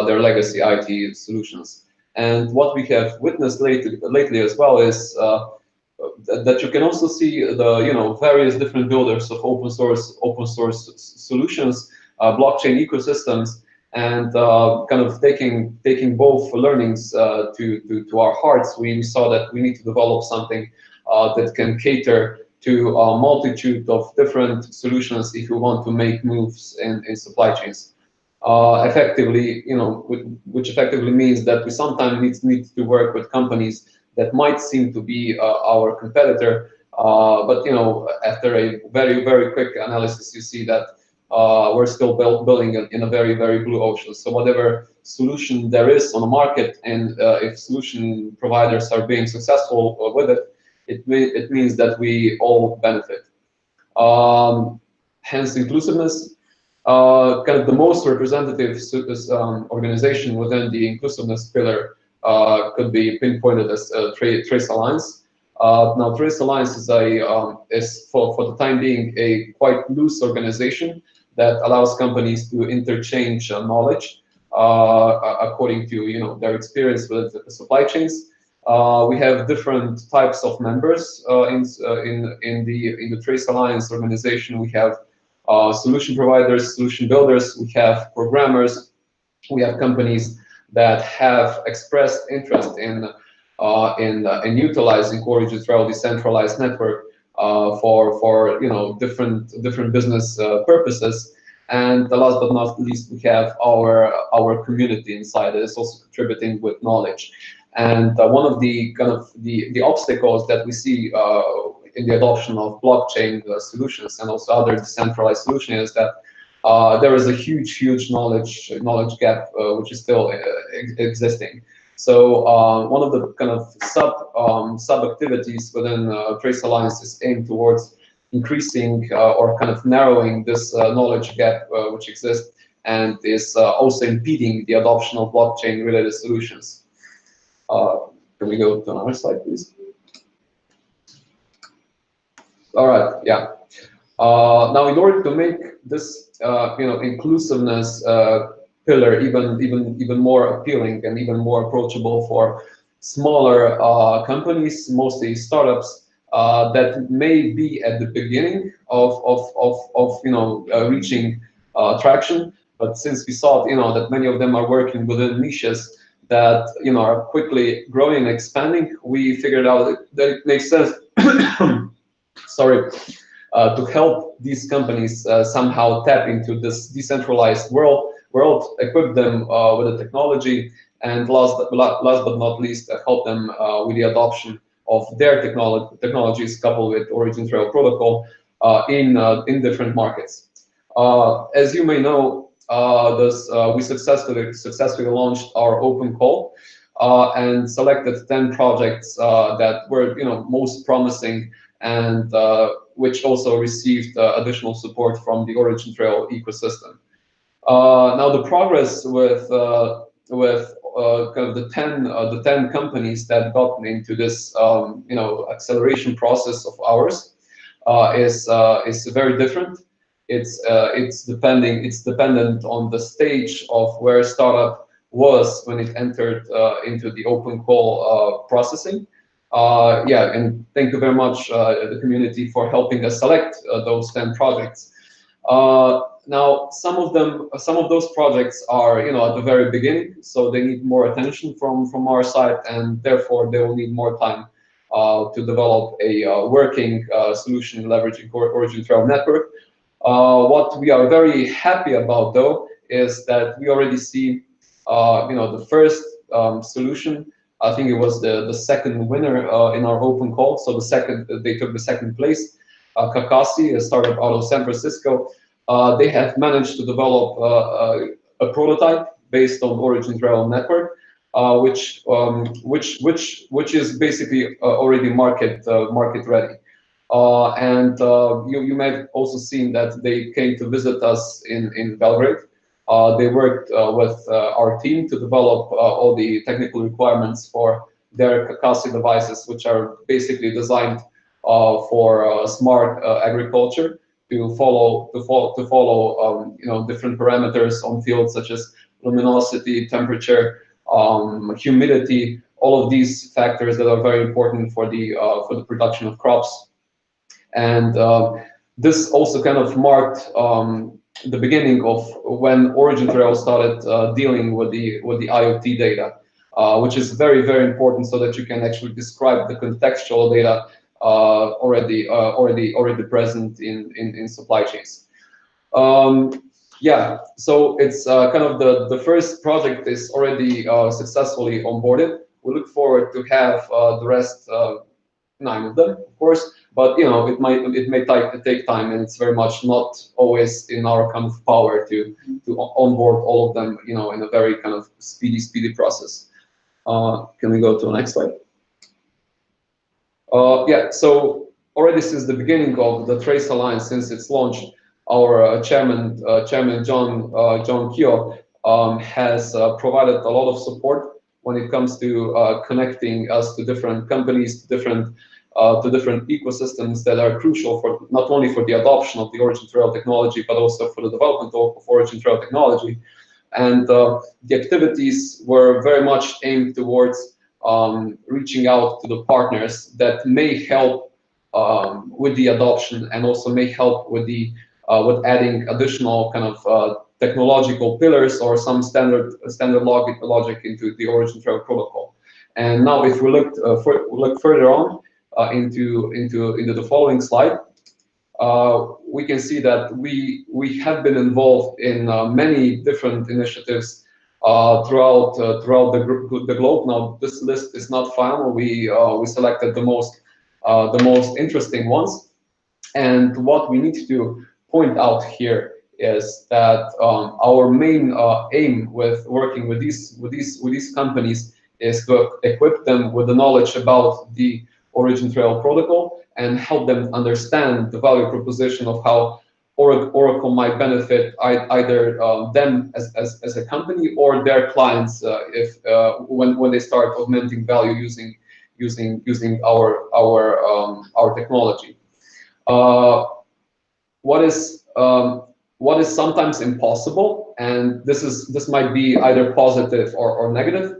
their legacy IT solutions. And what we have witnessed lately as well is that you can also see the various different builders of open source solutions, blockchain ecosystems, and kind of taking both learnings to our hearts. We saw that we need to develop something that can cater to a multitude of different solutions if you want to make moves in supply chains. Effectively, which effectively means that we sometimes need to work with companies that might seem to be our competitor, but after a very quick analysis, you see that we're still building in a very blue ocean. So whatever solution there is on the market, and if solution providers are being successful with it, it means that we all benefit. Hence, inclusiveness. Kind of the most representative organization within the inclusiveness pillar could be pinpointed as Trace Alliance. Now, Trace Alliance is for the time being a quite loose organization that allows companies to interchange knowledge according to their experience with the supply chains. We have different types of members in the Trace Alliance organization. We have solution providers, solution builders, we have programmers, we have companies that have expressed interest in utilizing OriginTrail decentralized network for different business purposes. And last but not least, we have our community inside that is also contributing with knowledge. And one of the kind of the obstacles that we see in the adoption of blockchain solutions and also other decentralized solutions is that there is a huge knowledge gap which is still existing. So one of the kind of sub activities within Trace Alliance is aimed towards increasing or kind of narrowing this knowledge gap which exists, and is also impeding the adoption of blockchain related solutions. Can we go to another slide, please? All right, yeah. Now, in order to make this inclusiveness pillar even more appealing and even more approachable for smaller companies, mostly startups, that may be at the beginning of reaching traction, but since we saw that many of them are working within niches that are quickly growing and expanding, we figured out that it makes sense. Sorry, to help these companies somehow tap into this decentralized world, equip them with the technology, and last but not least, help them with the adoption of their technologies coupled with OriginTrail protocol in different markets. As you may know, we successfully launched our open call and selected 10 projects that were most promising, and which also received additional support from the OriginTrail ecosystem. Now, the progress with kind of the 10 companies that got into this acceleration process of ours is very different. It's dependent on the stage of where startup was when it entered into the open call processing. Yeah, and thank you very much, the community, for helping us select those 10 projects. Now, some of those projects are, at the very beginning, so they need more attention from our side, and therefore they will need more time to develop a working solution leveraging OriginTrail network. What we are very happy about, though, is that we already see, the first solution. I think it was the second winner in our open call. So they took the second place. Kakasi, a startup out of San Francisco, they have managed to develop a prototype based on OriginTrail network, which is basically already market ready. And you may have also seen that they came to visit us in Belgrade. They worked with our team to develop all the technical requirements for their Kakasi devices, which are basically designed for smart agriculture to follow different parameters on fields such as luminosity, temperature, humidity, all of these factors that are very important for the production of crops. And this also kind of marked the beginning of when OriginTrail started dealing with the IoT data, which is very, very important, so that you can actually describe the contextual data already present in supply chains. Yeah, so it's kind of the first project is already successfully onboarded. We look forward to have the rest 9 of them, of course, but it may take time, and it's very much not always in our kind of power to onboard all of them, in a very kind of speedy process. Can we go to the next slide? Yeah, so already since the beginning of the Trace Alliance, since its launch, our chairman John Keogh has provided a lot of support when it comes to connecting us to different companies, to different ecosystems that are crucial for not only for the adoption of the OriginTrail technology, but also for the development of OriginTrail technology. And the activities were very much aimed towards reaching out to the partners that may help with the adoption, and also may help with with adding additional kind of technological pillars or some standard logic into the OriginTrail protocol. And now, if we look further on into the following slide, we can see that we have been involved in many different initiatives throughout the globe. Now, this list is not final. We selected the most interesting ones, and what we need to point out here is that our main aim with working with these companies is to equip them with the knowledge about the OriginTrail protocol and help them understand the value proposition of how Oracle might benefit either them as a company or their clients when they start augmenting value using our technology. What is sometimes impossible, and this might be either positive or negative,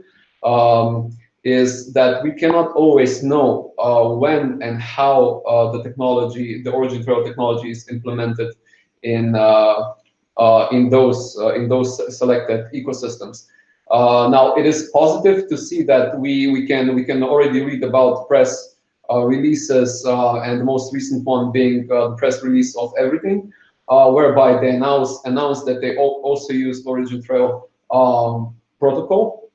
is that we cannot always know when and how the OriginTrail technology is implemented in those selected ecosystems. Now, it is positive to see that we can already read about press releases, and the most recent one being the press release of Everything, whereby they announced that they also used OriginTrail protocol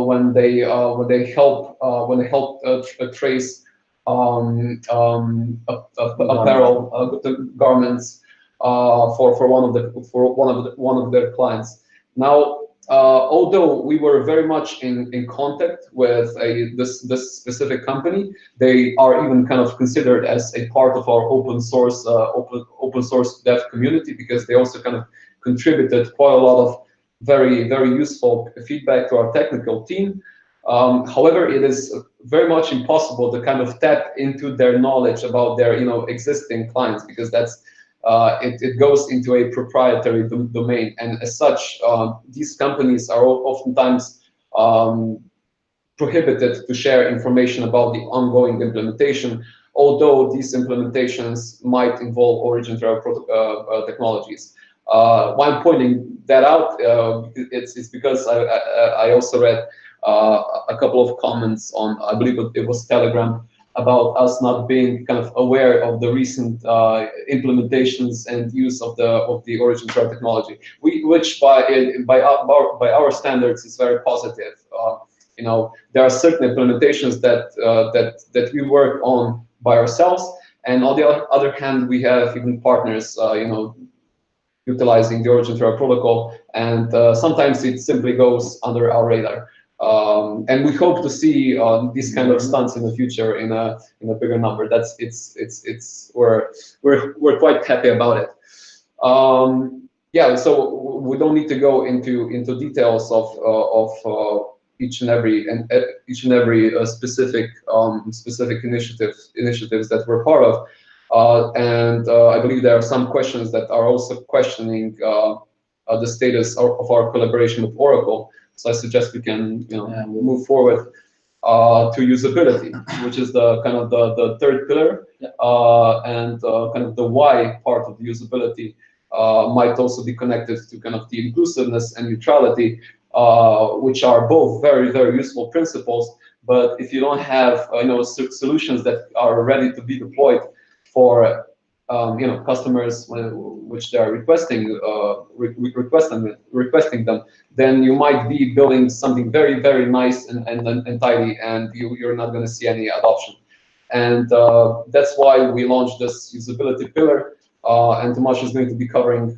when they help trace apparel garments for one of their clients. Now, although we were very much in contact with this specific company, they are even kind of considered as a part of our open source dev community, because they also kind of contributed quite a lot of very useful feedback to our technical team. However, it is very much impossible to kind of tap into their knowledge about their existing clients, because that's it goes into a proprietary domain, and as such, these companies are oftentimes prohibited to share information about the ongoing implementation, although these implementations might involve OriginTrail technologies. Why I'm pointing that out, it's because I also read a couple of comments on, I believe it was Telegram, about us not being kind of aware of the recent implementations and use of the OriginTrail technology, which by our standards is very positive. You know, there are certain implementations that we work on by ourselves, and on the other hand, we have even partners, you know, utilizing the OriginTrail protocol, and sometimes it simply goes under our radar. And we hope to see these kind of stunts in the future in a bigger number. We're quite happy about it. Yeah, so we don't need to go into details of each and every specific initiatives that we're part of. I believe there are some questions that are also questioning the status of our collaboration with Oracle. So I suggest we can, you know, move forward to usability, which is the kind of the third pillar, and kind of the why part of the usability might also be connected to kind of the inclusiveness and neutrality, which are both very, very useful principles. But if you don't have you know, solutions that are ready to be deployed for you know, customers which they are requesting them, then you might be building something very, very nice and tidy, and you're not going to see any adoption. And that's why we launched this usability pillar, and Tomasz is going to be covering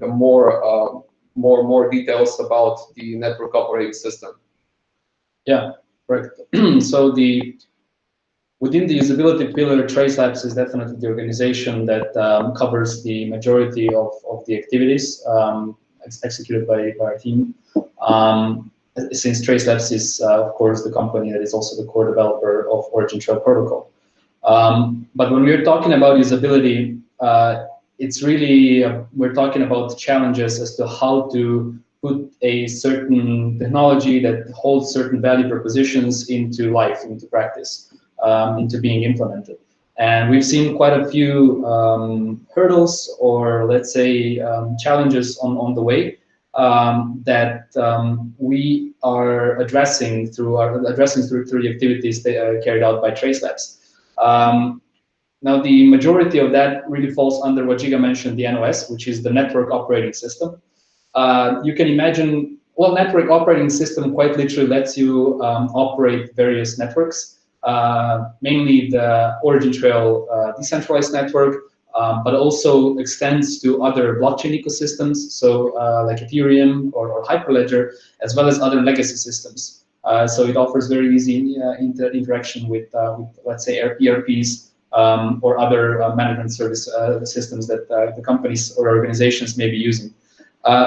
more details about the network operating system. Yeah, correct. So within the usability pillar, Trace Labs is definitely the organization that covers the majority of the activities executed by our team. Since Trace Labs is, of course, the company that is also the core developer of OriginTrail protocol. But when we're talking about usability, it's really, we're talking about challenges as to how to put a certain technology that holds certain value propositions into life, into practice. Into being implemented. And we've seen quite a few hurdles, or let's say challenges on the way that we are addressing through the activities that carried out by Trace Labs. Now, the majority of that really falls under what Giga mentioned, the NOS, which is the network operating system. You can imagine, well, network operating system quite literally lets you operate various networks. Mainly the OriginTrail decentralized network, but also extends to other blockchain ecosystems, so like Ethereum or Hyperledger, as well as other legacy systems. So it offers very easy interaction with let's say, ERPs or other management service systems that the companies or organizations may be using.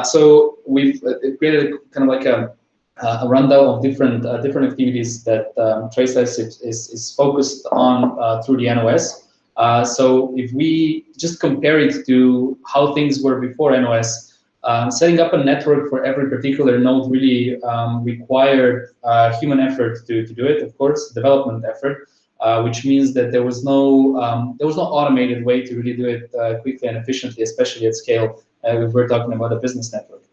So we've created kind of like a rundown of different activities that Trace Labs is focused on through the NOS. So if we just compare it to how things were before NOS, setting up a network for every particular node really required human effort to do it, of course, development effort, which means that there was no automated way to really do it quickly and efficiently, especially at scale. If we're talking about a business network.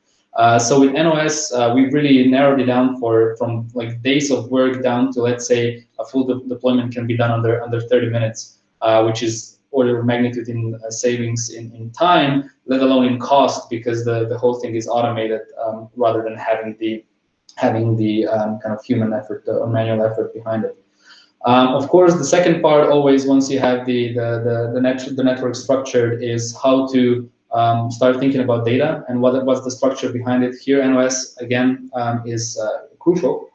So with NOS, we've really narrowed it down from like days of work down to, let's say, a full deployment can be done under 30 minutes, which is order of magnitude in savings in time, let alone in cost, because the whole thing is automated rather than having the kind of human effort or manual effort behind it. Of course, the second part always, once you have the network structured, is how to start thinking about data and what's the structure behind it. Here, NOS again is crucial,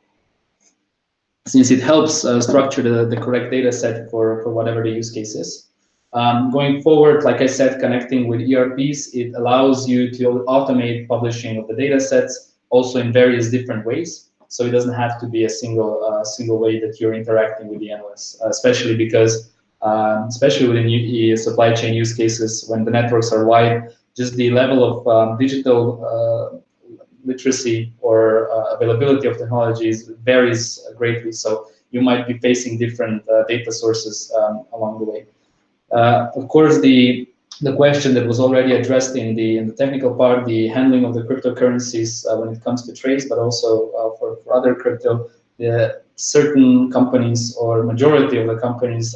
since it helps structure the correct data set for whatever the use case is. Going forward, like I said, connecting with ERPs, it allows you to automate publishing of the data sets also in various different ways. So it doesn't have to be a single way that you're interacting with the NOS, especially because especially within supply chain use cases, when the networks are wide, just the level of digital literacy or availability of technologies varies greatly. So you might be facing different data sources along the way. Of course, the question that was already addressed in the technical part, the handling of the cryptocurrencies when it comes to Trace, but also for other crypto, certain companies or majority of the companies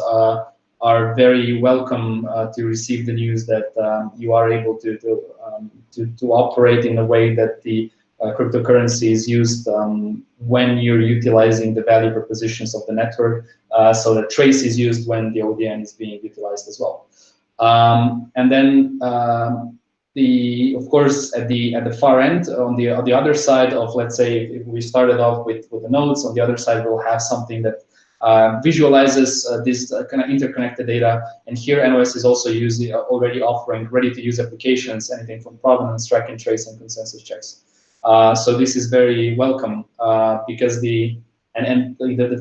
are very welcome to receive the news that you are able to operate in a way that the cryptocurrency is used when you're utilizing the value propositions of the network. So that trace is used when the ODN is being utilized as well. And then of course, at the far end, on the other side of, let's say, if we started off with the nodes, on the other side we'll have something that visualizes this kind of interconnected data. And here NOS is also already offering ready-to-use applications, anything from provenance, track and trace, and consensus checks. So this is very welcome because the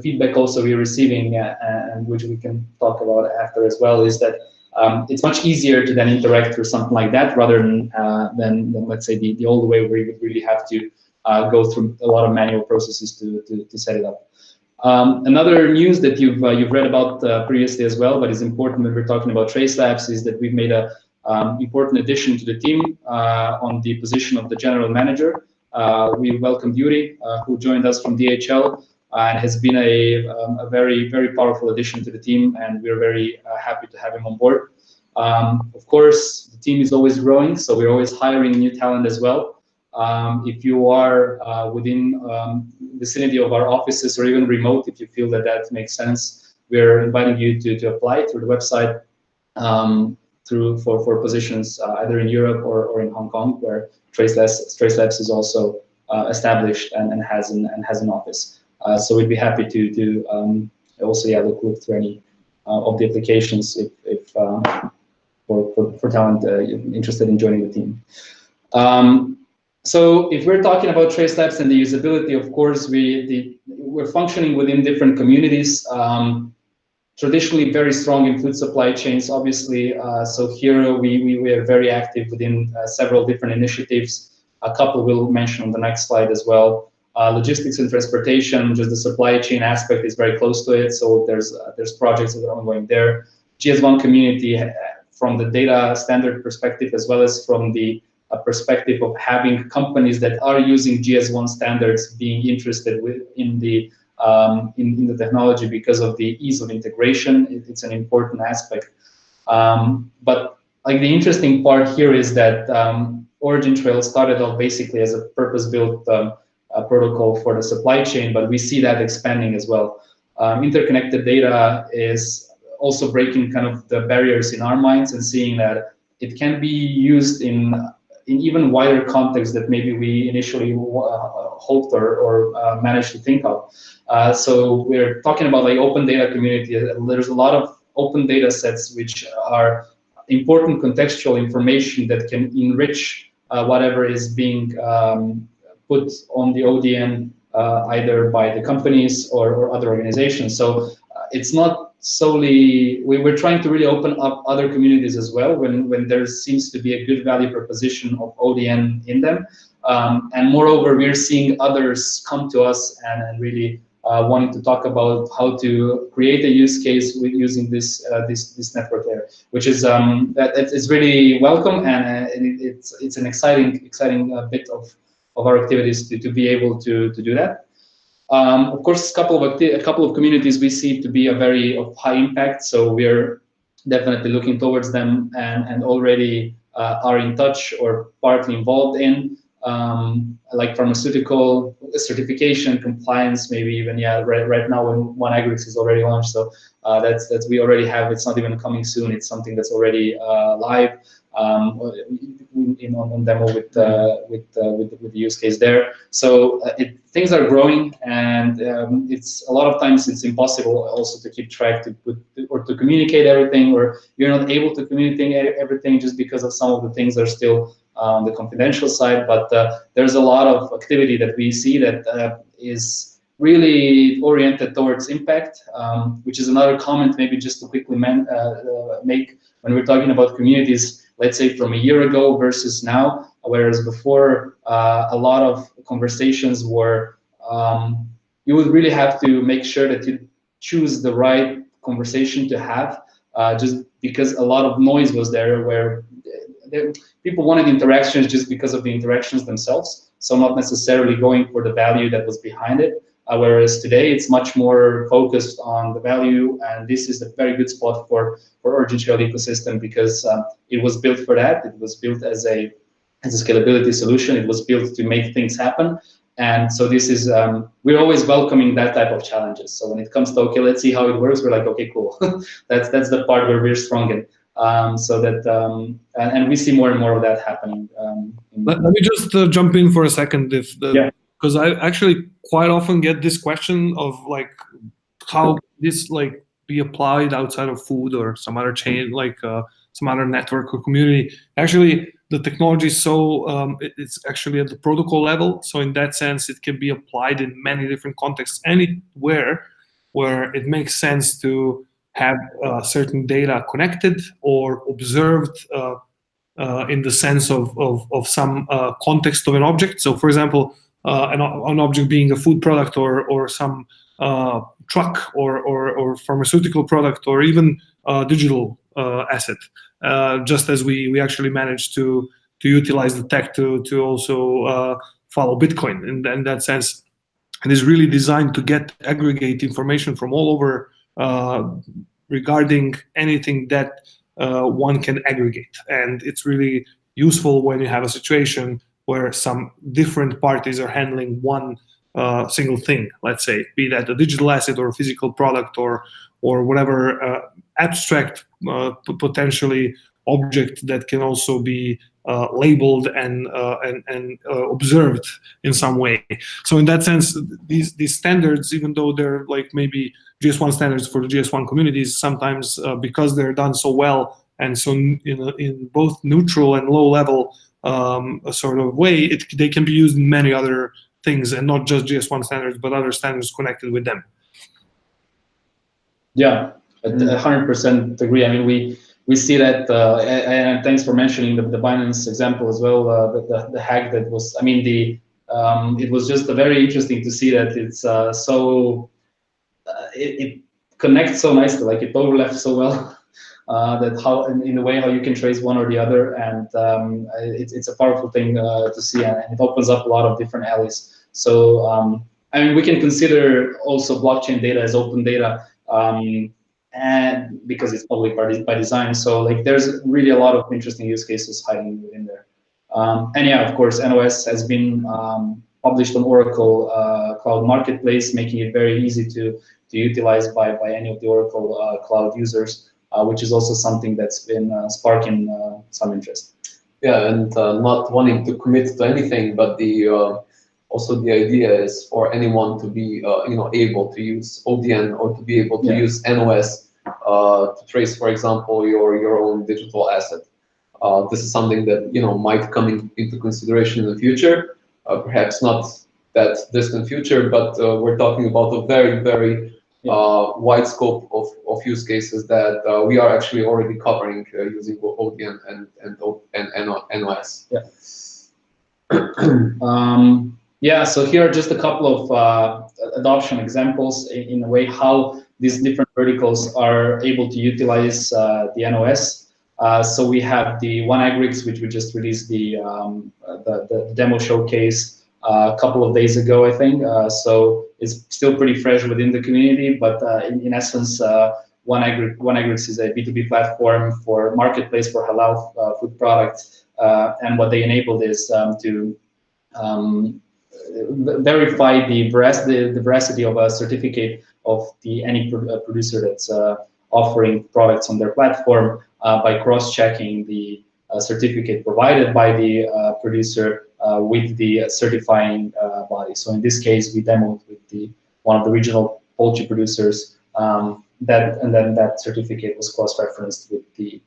feedback also we're receiving, and which we can talk about after as well, is that it's much easier to then interact with something like that rather than let's say the old way where you would really have to go through a lot of manual processes to set it up. Another news that you've read about previously as well, but is important when we're talking about Trace Labs, is that we've made a important addition to the team on the position of the general manager. We welcomed Yuri, who joined us from DHL. And has been a very, very powerful addition to the team, and we're very happy to have him on board. Of course, the team is always growing, so we're always hiring new talent as well. If you are within vicinity of our offices or even remote, if you feel that that makes sense, we're inviting you to apply through the website for positions either in Europe or in Hong Kong, where Trace Labs is also established and has an office. So we'd be happy to also look through any of the applications if for talent interested in joining the team. So if we're talking about Trace Labs and the usability, of course, we're functioning within different communities. Traditionally very strong in food supply chains, obviously. So here we are very active within several different initiatives. A couple we'll mention on the next slide as well. Logistics and transportation, just the supply chain aspect is very close to it. So there's projects that are ongoing there. GS1 community, from the data standard perspective, as well as from the perspective of having companies that are using GS1 standards being interested in the technology because of the ease of integration. It's an important aspect. But like the interesting part here is that OriginTrail started off basically as a purpose-built protocol for the supply chain, but we see that expanding as well. Interconnected data is also breaking kind of the barriers in our minds and seeing that it can be used in even wider context that maybe we initially hoped or managed to think of. So we're talking about like open data community. There's a lot of open data sets which are important contextual information that can enrich whatever is being put on the ODN either by the companies or other organizations. So it's not solely, we're trying to really open up other communities as well when there seems to be a good value proposition of ODN in them. And moreover, we're seeing others come to us and really wanting to talk about how to create a use case with using this network layer, which is it's really welcome, and it's an exciting bit of our activities to be able to do that. Of course, a couple of communities we see to be of high impact, so we're definitely looking towards them and already are in touch or partly involved in, like pharmaceutical certification, compliance, maybe even right now when One Agrix is already launched, so that's we already have. It's not even coming soon. It's something that's already live. On demo with the use case there. So things are growing, and it's a lot of times it's impossible also to keep track or to communicate everything, or you're not able to communicate everything just because of some of the things are still on the confidential side. But there's a lot of activity that we see that is really oriented towards impact, which is another comment maybe just to quickly make when we're talking about communities. Let's say from a year ago versus now, whereas before a lot of conversations were, you would really have to make sure that you choose the right conversation to have, just because a lot of noise was there where people wanted interactions just because of the interactions themselves, so not necessarily going for the value that was behind it. whereas today it's much more focused on the value, and this is a very good spot for OriginTrail ecosystem because it was built for that. It was built as a scalability solution. It was built to make things happen. And so this is, we're always welcoming that type of challenges. So when it comes to, okay, let's see how it works, we're like, okay, cool. that's the part where we're strong in. So that, and we see more and more of that happening. Let me just jump in for a second, because I actually quite often get this question of like, how this like be applied outside of food or some other chain, like some other network or community. Actually, the technology is so, it's actually at the protocol level. So in that sense, it can be applied in many different contexts, anywhere where it makes sense to have certain data connected or observed in the sense of some context of an object. So for example, an object being a food product or some truck or pharmaceutical product or even digital asset. Just as we actually managed to utilize the tech to also follow Bitcoin in that sense. And is really designed to aggregate information from all over regarding anything that one can aggregate. And it's really useful when you have a situation where some different parties are handling one single thing, let's say, be that a digital asset or a physical product or whatever abstract potentially object that can also be labeled and observed in some way. So in that sense, these standards, even though they're like maybe GS1 standards for the GS1 communities, sometimes because they're done so well and so in both neutral and low level sort of way, they can be used in many other things and not just GS1 standards, but other standards connected with them. Yeah, 100% agree. I mean, we see that, and thanks for mentioning the Binance example as well. The hack that was, I mean, it was just very interesting to see that it's so it connects so nicely, like it overlaps so well. That how in the way how you can trace one or the other, and it's a powerful thing to see, and it opens up a lot of different alleys. So I mean, we can consider also blockchain data as open data, and because it's public by design. So like there's really a lot of interesting use cases hiding within there. And yeah, of course, NOS has been published on Oracle Cloud Marketplace, making it very easy to utilize by any of the Oracle Cloud users. Which is also something that's been sparking some interest. Yeah, and not wanting to commit to anything, but also the idea is for anyone to be able to use ODN or to be able to use NOS to trace, for example, your own digital asset. This is something that might come into consideration in the future, perhaps not that distant future, but we're talking about a very, very wide scope of use cases that we are actually already covering using ODN and NOS. Yeah. So here are just a couple of adoption examples in a way how these different verticals are able to utilize the NOS. So we have the OneAgrix, which we just released the demo showcase a couple of days ago, I think. So it's still pretty fresh within the community, but in essence, OneAgrix is a B2B platform for marketplace for halal food products, and what they enabled is to verify the veracity of a certificate of any producer that's offering products on their platform by cross-checking the certificate provided by the producer with the certifying body. So in this case, we demoed with one of the regional poultry producers, and then that certificate was cross-referenced with the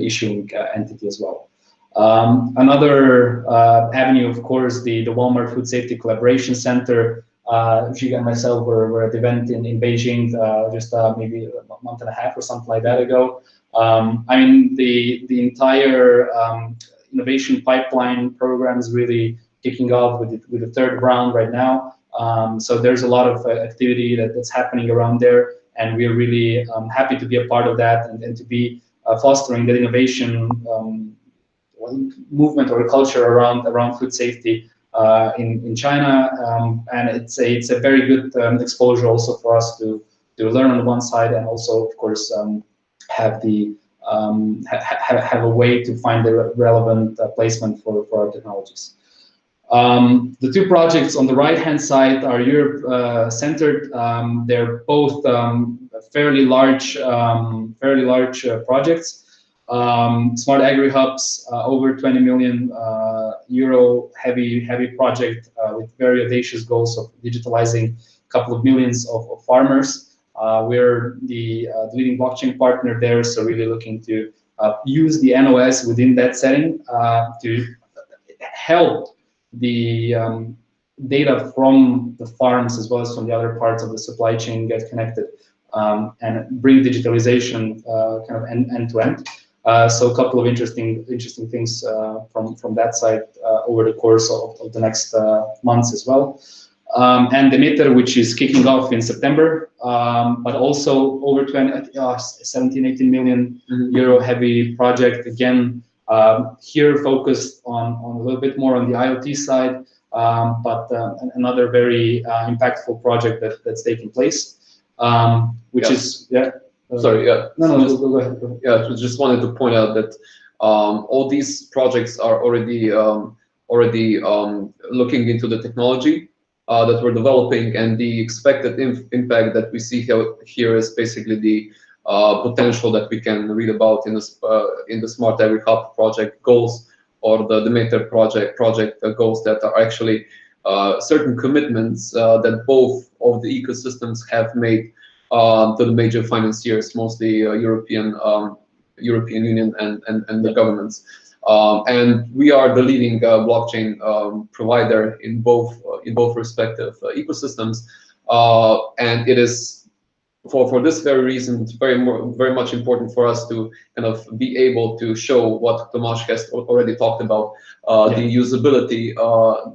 issuing entity as well. Another avenue, of course, the Walmart Food Safety Collaboration Center. Giga and myself were at the event in Beijing just maybe a month and a half or something like that ago. I mean, the entire innovation pipeline program is really kicking off with the third round right now. So there's a lot of activity that's happening around there, and we're really happy to be a part of that and to be fostering that innovation movement or culture around food safety in China, and it's a very good exposure also for us to learn on one side, and also of course have the have a way to find the relevant placement for our technologies. The two projects on the right-hand side are Europe-centered. They're both fairly large projects. Smart Agri Hubs, over 20 million euro heavy project with very audacious goals of digitalizing a couple of millions of farmers. We're the leading blockchain partner there, so really looking to use the NOS within that setting to help the data from the farms as well as from the other parts of the supply chain get connected and bring digitalization kind of end to end. So a couple of interesting things from that side over the course of the next months as well. And the Emitter, which is kicking off in September, but also over 17, 18 million euro heavy project. Again, here focused on a little bit more on the IoT side, but another very impactful project that's taking place, which is, yeah. Sorry, yeah. No, go ahead. Yeah, just wanted to point out that all these projects are already looking into the technology that we're developing, and the expected impact that we see here is basically the potential that we can read about in the Smart Agri Hub project goals, or the Emitter project goals that are actually certain commitments that both of the ecosystems have made to the major financiers, mostly European Union and the governments. And we are the leading blockchain provider in both respective ecosystems, and it is for this very reason it's very much important for us to kind of be able to show what Tomasz has already talked about, the usability,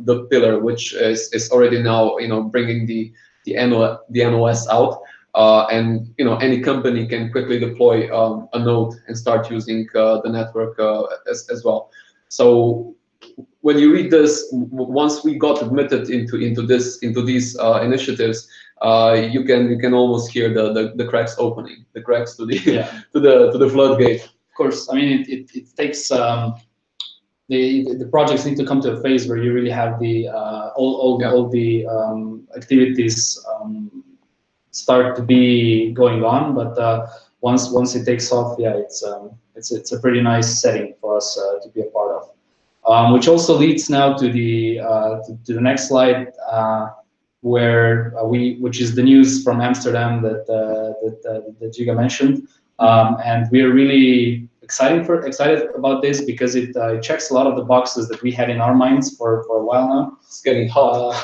the pillar, which is already now bringing the NOS out. And any company can quickly deploy a node and start using the network as well. So when you read this, once we got admitted into these initiatives, you can almost hear the cracks opening, the cracks to the to the floodgate. Of course, I mean it takes the projects need to come to a phase where you really have the all the activities start to be going on, but once it takes off, yeah, it's a pretty nice setting for us to be a part of. Which also leads now to the next slide, which is the news from Amsterdam that Giga mentioned, and we are really excited about this because it checks a lot of the boxes that we had in our minds for a while now. It's getting hot.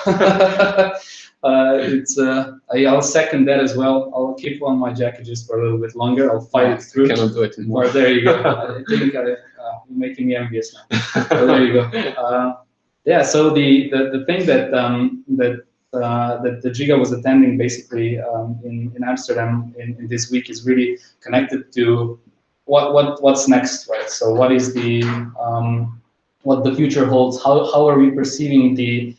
I'll second that as well. I'll keep on my jacket just for a little bit longer. I'll fight it through. Cannot do it anymore. There you go. I think you're making me envious now. So there you go. Yeah. So the thing that the Giga was attending basically in Amsterdam in this week is really connected to what's next, right? So what is what the future holds? How are we perceiving the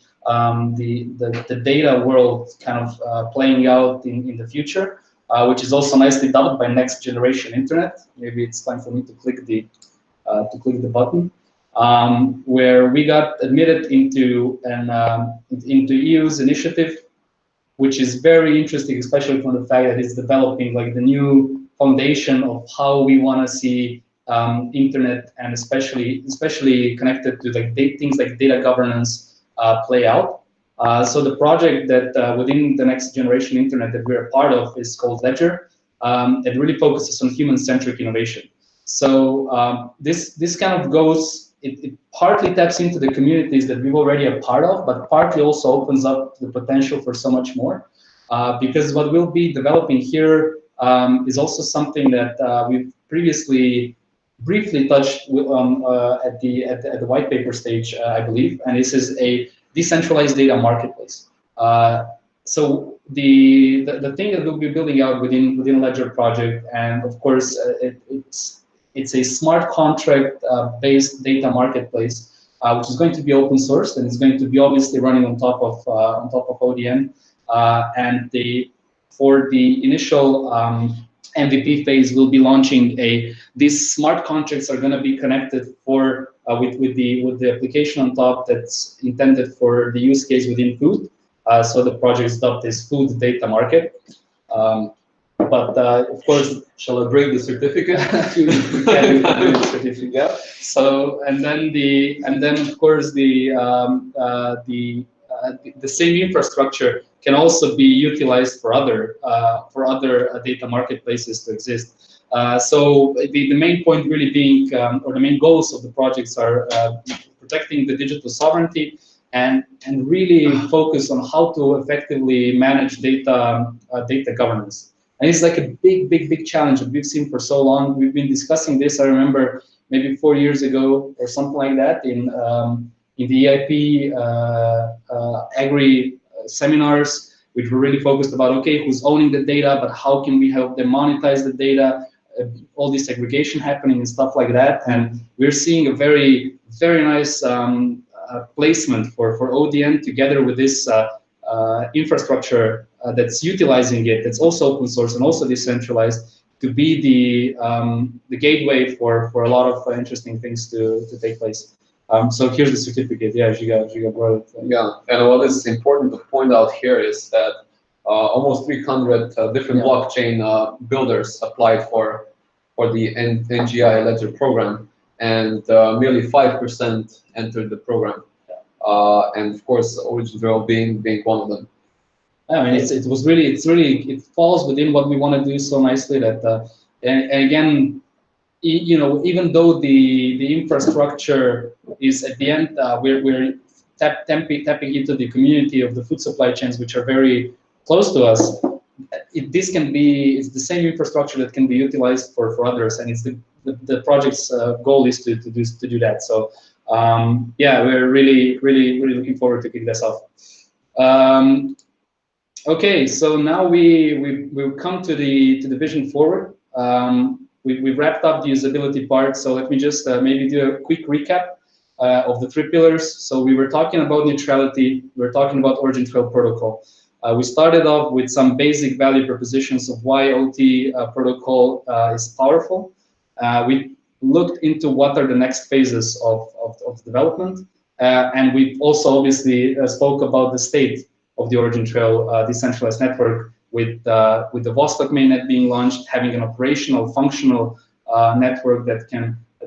data world kind of playing out in the future, which is also nicely dubbed by next generation internet. Maybe it's time for me to click the button, where we got admitted into EU's initiative, which is very interesting, especially from the fact that it's developing like the new foundation of how we want to see internet, and especially connected to like things like data governance play out. So the project that within the next generation internet that we're a part of is called Ledger. It really focuses on human-centric innovation. So this kind of goes, it partly taps into the communities that we're already a part of, but partly also opens up the potential for so much more. Because what we'll be developing here is also something that we've previously briefly touched at the white paper stage, I believe, and this is a decentralized data marketplace. So the thing that we'll be building out within Ledger project, and of course it's a smart contract based data marketplace, which is going to be open sourced, and it's going to be obviously running on top of ODN. And for the initial MVP phase, we'll be launching these smart contracts are going to be connected with the application on top that's intended for the use case within food. So the project adopt this food data market. But of course, shall I bring the certificate? the certificate. So and then of course the same infrastructure can also be utilized for other data marketplaces to exist. So the main point really being, or the main goals of the projects are protecting the digital sovereignty and really focus on how to effectively manage data governance. And it's like a big challenge that we've seen for so long. We've been discussing this. I remember maybe 4 years ago or something like that in the EIP agri seminars, which were really focused about, okay, who's owning the data, but how can we help them monetize the data, all this segregation happening and stuff like that. And we're seeing a very nice placement for ODN together with this infrastructure that's utilizing it, that's also open source and also decentralized, to be the gateway for a lot of interesting things to take place. So here's the certificate. Yeah, Giga brought it. Yeah, and what is important to point out here is that almost 300 different blockchain builders applied for the NGI Ledger program, and merely 5% entered the program. And of course, OriginTrail being one of them. I mean, it falls within what we want to do so nicely that, and again, you know, even though the infrastructure is at the end, we're tapping into the community of the food supply chains, which are very close to us. It's the same infrastructure that can be utilized for others, and it's the project's goal is to do that. So yeah, we're really looking forward to kicking this off. Okay, so now we've come to the vision forward. We've wrapped up the usability part, so let me just maybe do a quick recap of the 3 pillars. So we were talking about neutrality, we were talking about OriginTrail protocol. We started off with some basic value propositions of why OT protocol is powerful. We looked into what are the next phases of development, and we also obviously spoke about the state of the OriginTrail decentralized network, with the Vostok mainnet being launched, having an operational, functional network that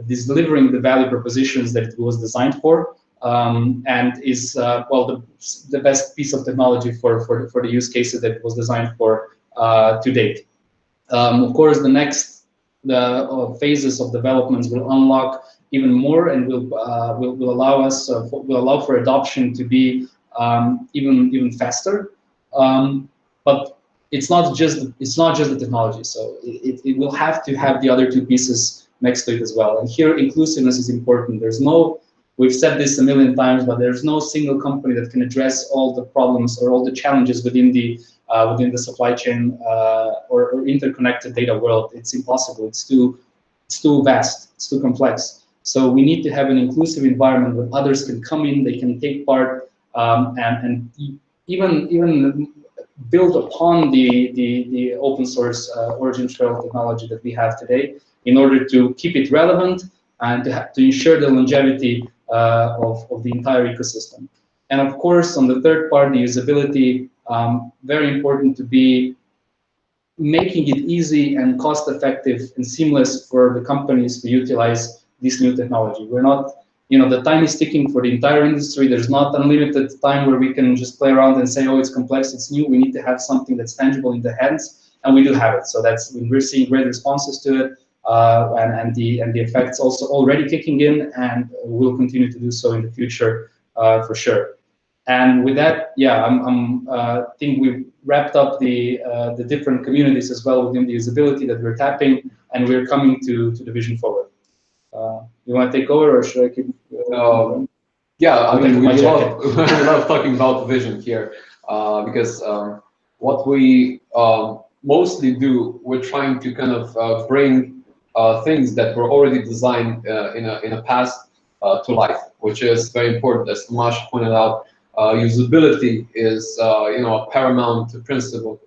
is delivering the value propositions that it was designed for, and is well the best piece of technology for the use cases that it was designed for to date. Of course, the next phases of developments will unlock even more, and will allow for adoption to be even faster. But it's not just the technology, so it will have to have the other 2 pieces next to it as well. And here, inclusiveness is important. We've said this a million times, but there's no single company that can address all the problems or all the challenges within the supply chain or interconnected data world. It's impossible. It's too vast. It's too complex. So we need to have an inclusive environment where others can come in, they can take part, and even build upon the open source OriginTrail technology that we have today, in order to keep it relevant and to ensure the longevity of the entire ecosystem. And of course, on the third part, the usability, very important to be making it easy and cost effective and seamless for the companies to utilize this new technology. We're not, you know, the time is ticking for the entire industry. There's not unlimited time where we can just play around and say, oh, it's complex, it's new. We need to have something that's tangible in the hands, and we do have it. So that's when we're seeing great responses to it, and the effects also already kicking in, and will continue to do so in the future for sure. And with that, yeah, I think we've wrapped up the different communities as well within the usability that we're tapping, and we're coming to the vision forward. You want to take over, or should I keep? Yeah, I mean, we love talking about the vision here, because what we mostly do, we're trying to kind of bring things that were already designed in a past to life, which is very important. As Tomasz pointed out, usability is a paramount principle,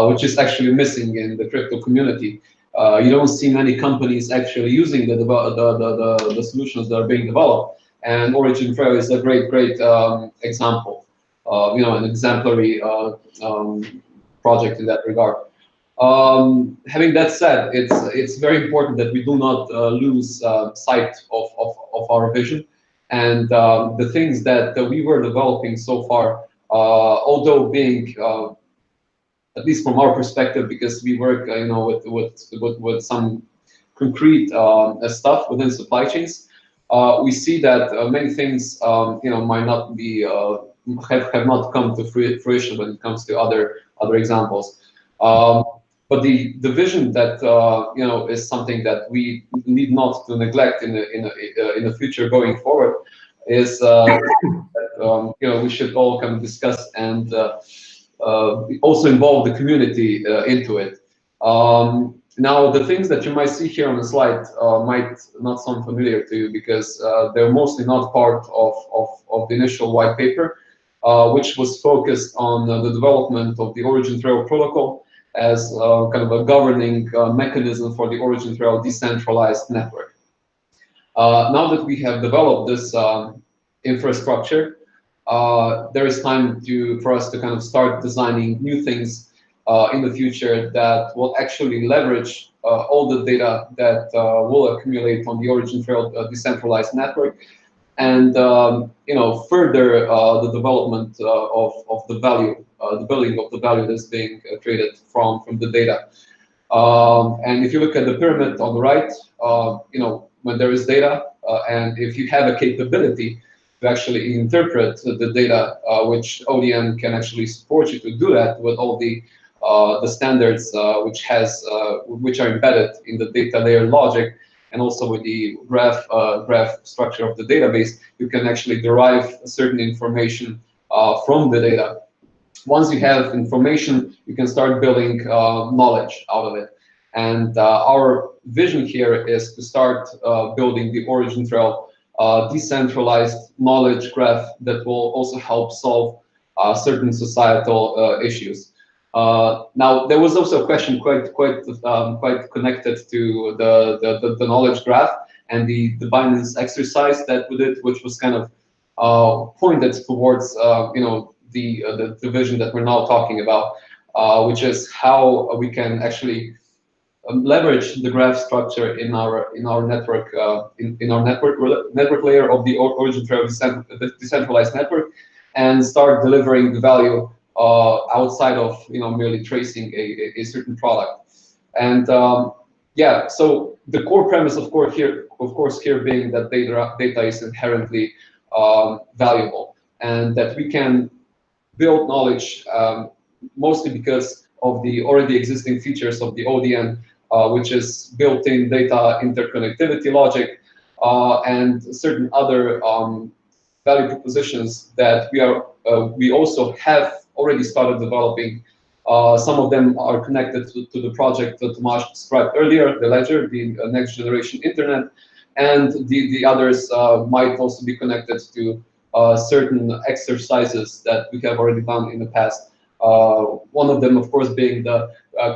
which is actually missing in the crypto community. You don't see many companies actually using the solutions that are being developed, and OriginTrail is a great example, an exemplary project in that regard. Having that said, it's very important that we do not lose sight of our vision, and the things that we were developing so far, although being at least from our perspective, because we work with some concrete stuff within supply chains, we see that many things might not be have not come to fruition when it comes to other examples. But the vision that is something that we need not to neglect in the future going forward is that, we should all kind of discuss and also involve the community into it. Now, the things that you might see here on the slide might not sound familiar to you, because they're mostly not part of the initial white paper, which was focused on the development of the OriginTrail protocol as kind of a governing mechanism for the OriginTrail decentralized network. Now that we have developed this infrastructure, there is time for us to kind of start designing new things in the future that will actually leverage all the data that will accumulate on the OriginTrail decentralized network, and further the development of the value, the building of the value that's being created from the data. And if you look at the pyramid on the right, when there is data, and if you have a capability to actually interpret the data, which ODN can actually support you to do that with all the standards which are embedded in the data layer logic, and also with the graph structure of the database, you can actually derive certain information from the data. Once you have information, you can start building knowledge out of it. And our vision here is to start building the OriginTrail decentralized knowledge graph that will also help solve certain societal issues. Now, there was also a question quite connected to the knowledge graph and the Binance exercise that we did, which was kind of pointed towards the vision that we're now talking about, which is how we can actually leverage the graph structure in our network network layer of the OriginTrail decentralized network, and start delivering the value outside of merely tracing a certain product. And yeah, so the core premise, of course here being that data is inherently valuable, and that we can build knowledge mostly because of the already existing features of the ODN, which is built-in data interconnectivity logic, and certain other value propositions that we also have already started developing. Some of them are connected to the project that Tomasz described earlier, the ledger, the next generation internet, and the others might also be connected to certain exercises that we have already done in the past. One of them, of course, being the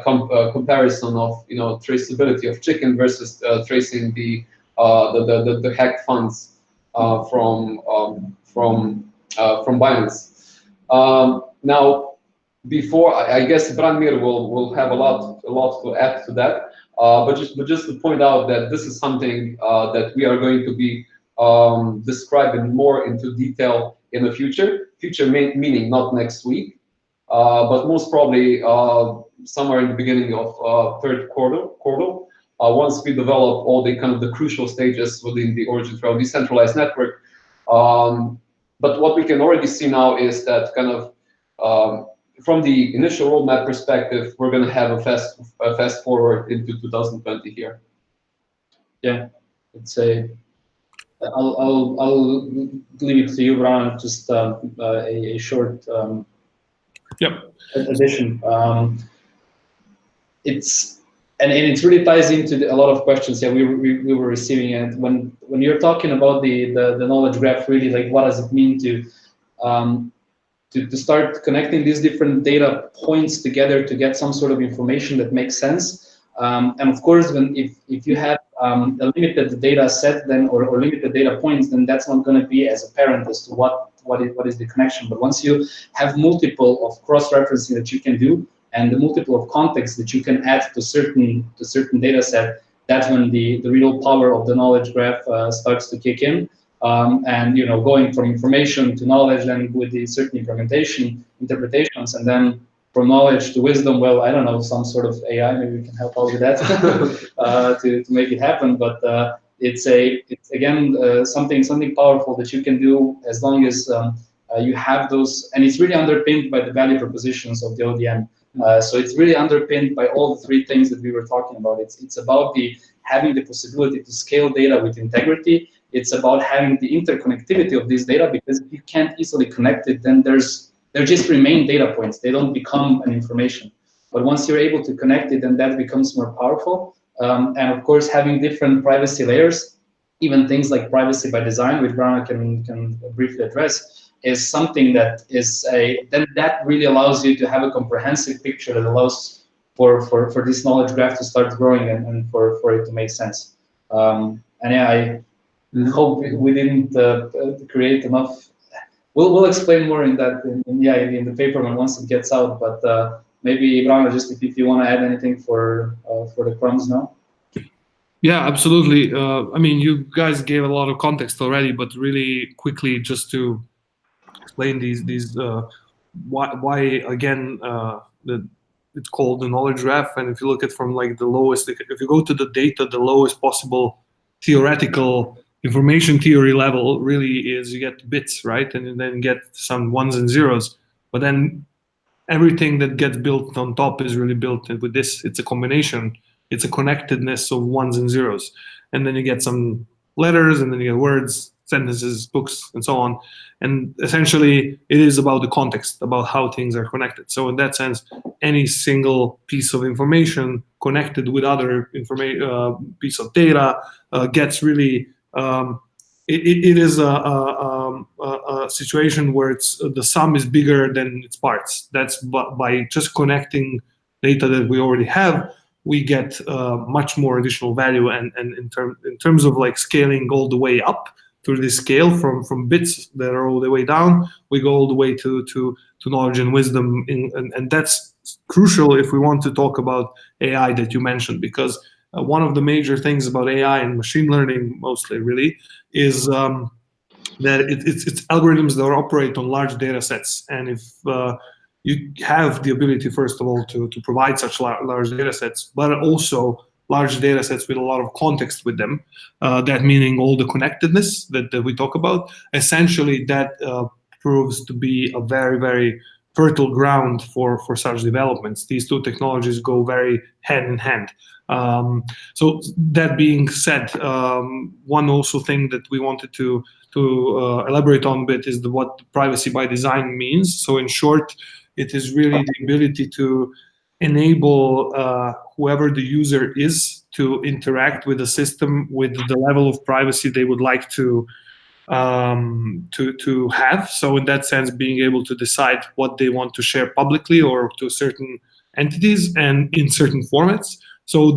comparison of traceability of chicken versus tracing the hacked funds from Binance. Now, before I guess Branimir will have a lot to add to that, but just to point out that this is something that we are going to be describing more into detail in the future. Future meaning not next week, but most probably somewhere in the beginning of third quarter. Once we develop all the crucial stages within the OriginTrail decentralized network. But what we can already see now is that from the initial roadmap perspective, we're going to have a fast forward into 2020 here. Yeah, it's I'll leave it to you, Bran. Just a short addition. It's and it really ties into a lot of questions we were receiving. And when you're talking about the knowledge graph, really, like, what does it mean to start connecting these different data points together to get some sort of information that makes sense? And of course, if you have a limited data set, then or limited data points, then that's not going to be as apparent as to what is the connection. But once you have multiple of cross-referencing that you can do, and the multiple of contexts that you can add to certain data set, that's when the real power of the knowledge graph starts to kick in. And going from information to knowledge, then with the certain interpretations, and then from knowledge to wisdom. Well, I don't know, some sort of AI, maybe we can help out with that to make it happen. But it's again something powerful that you can do as long as you have those, and it's really underpinned by the value propositions of the ODM. So it's really underpinned by all the three things that we were talking about. It's about having the possibility to scale data with integrity. It's about having the interconnectivity of this data, because if you can't easily connect it, then they just remain data points. They don't become an information. But once you're able to connect it, then that becomes more powerful. And of course, having different privacy layers, even things like privacy by design, which Brana can briefly address, is something that then that really allows you to have a comprehensive picture that allows for this knowledge graph to start growing and for it to make sense. And yeah, I hope we didn't create enough. We'll explain more in that in the paper once it gets out. But maybe Brana, just if you want to add anything for the crumbs now. Yeah, absolutely. I mean, you guys gave a lot of context already, but really quickly, just to explain these why again it's called the knowledge graph. And if you look at from like the lowest, if you go to the data, the lowest possible theoretical information theory level really is you get bits, right? And then get some ones and zeros. But then everything that gets built on top is really built with this. It's a combination. It's a connectedness of ones and zeros. And then you get some letters, and then you get words, sentences, books, and so on. And essentially, it is about the context, about how things are connected. So in that sense, any single piece of information connected with other piece of data gets really, it is a situation where the sum is bigger than its parts. That's by just connecting data that we already have, we get much more additional value. And in terms of like scaling all the way up through this scale from bits that are all the way down, we go all the way to knowledge and wisdom. And that's crucial if we want to talk about AI that you mentioned, because one of the major things about AI and machine learning mostly really is that it's algorithms that operate on large data sets. And if you have the ability, first of all, to provide such large data sets, but also large data sets with a lot of context with them, that meaning all the connectedness that we talk about, essentially that proves to be a very, very fertile ground for such developments. These two technologies go very hand in hand. So that being said, one also thing that we wanted to elaborate on a bit is what privacy by design means. So in short, it is really the ability to enable whoever the user is to interact with the system with the level of privacy they would like to have. So in that sense, being able to decide what they want to share publicly or to certain entities and in certain formats. So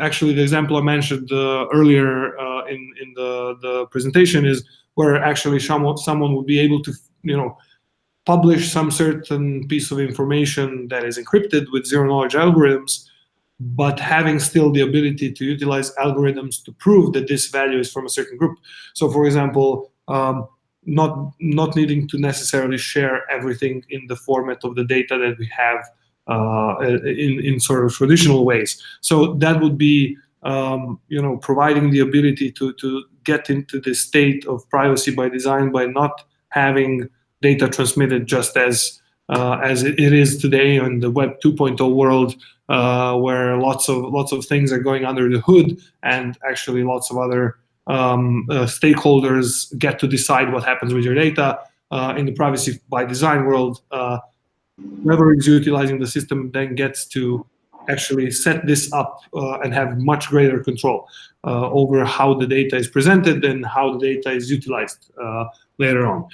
actually the example I mentioned earlier in the presentation is where actually someone would be able to publish some certain piece of information that is encrypted with zero knowledge algorithms, but having still the ability to utilize algorithms to prove that this value is from a certain group. So for example, not needing to necessarily share everything in the format of the data that we have in sort of traditional ways. So that would be providing the ability to get into the state of privacy by design by not having data transmitted just as it is today in the Web 2.0 world, where lots of things are going under the hood, and actually lots of other stakeholders get to decide what happens with your data. In the privacy by design world, whoever is utilizing the system then gets to actually set this up and have much greater control over how the data is presented and how the data is utilized later on.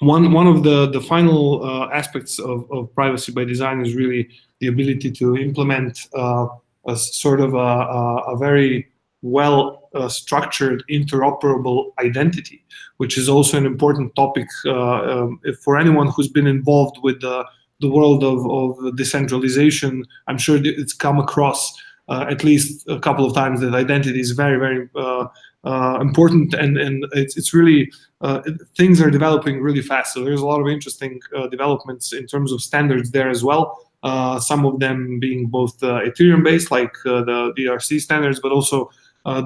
One of the final aspects of privacy by design is really the ability to implement a sort of a very well structured interoperable identity, which is also an important topic for anyone who's been involved with the world of decentralization. I'm sure it's come across at least a couple of times that identity is very, very important, and it's really things are developing really fast. So there's a lot of interesting developments in terms of standards there as well. Some of them being both Ethereum based, like the DRC standards, but also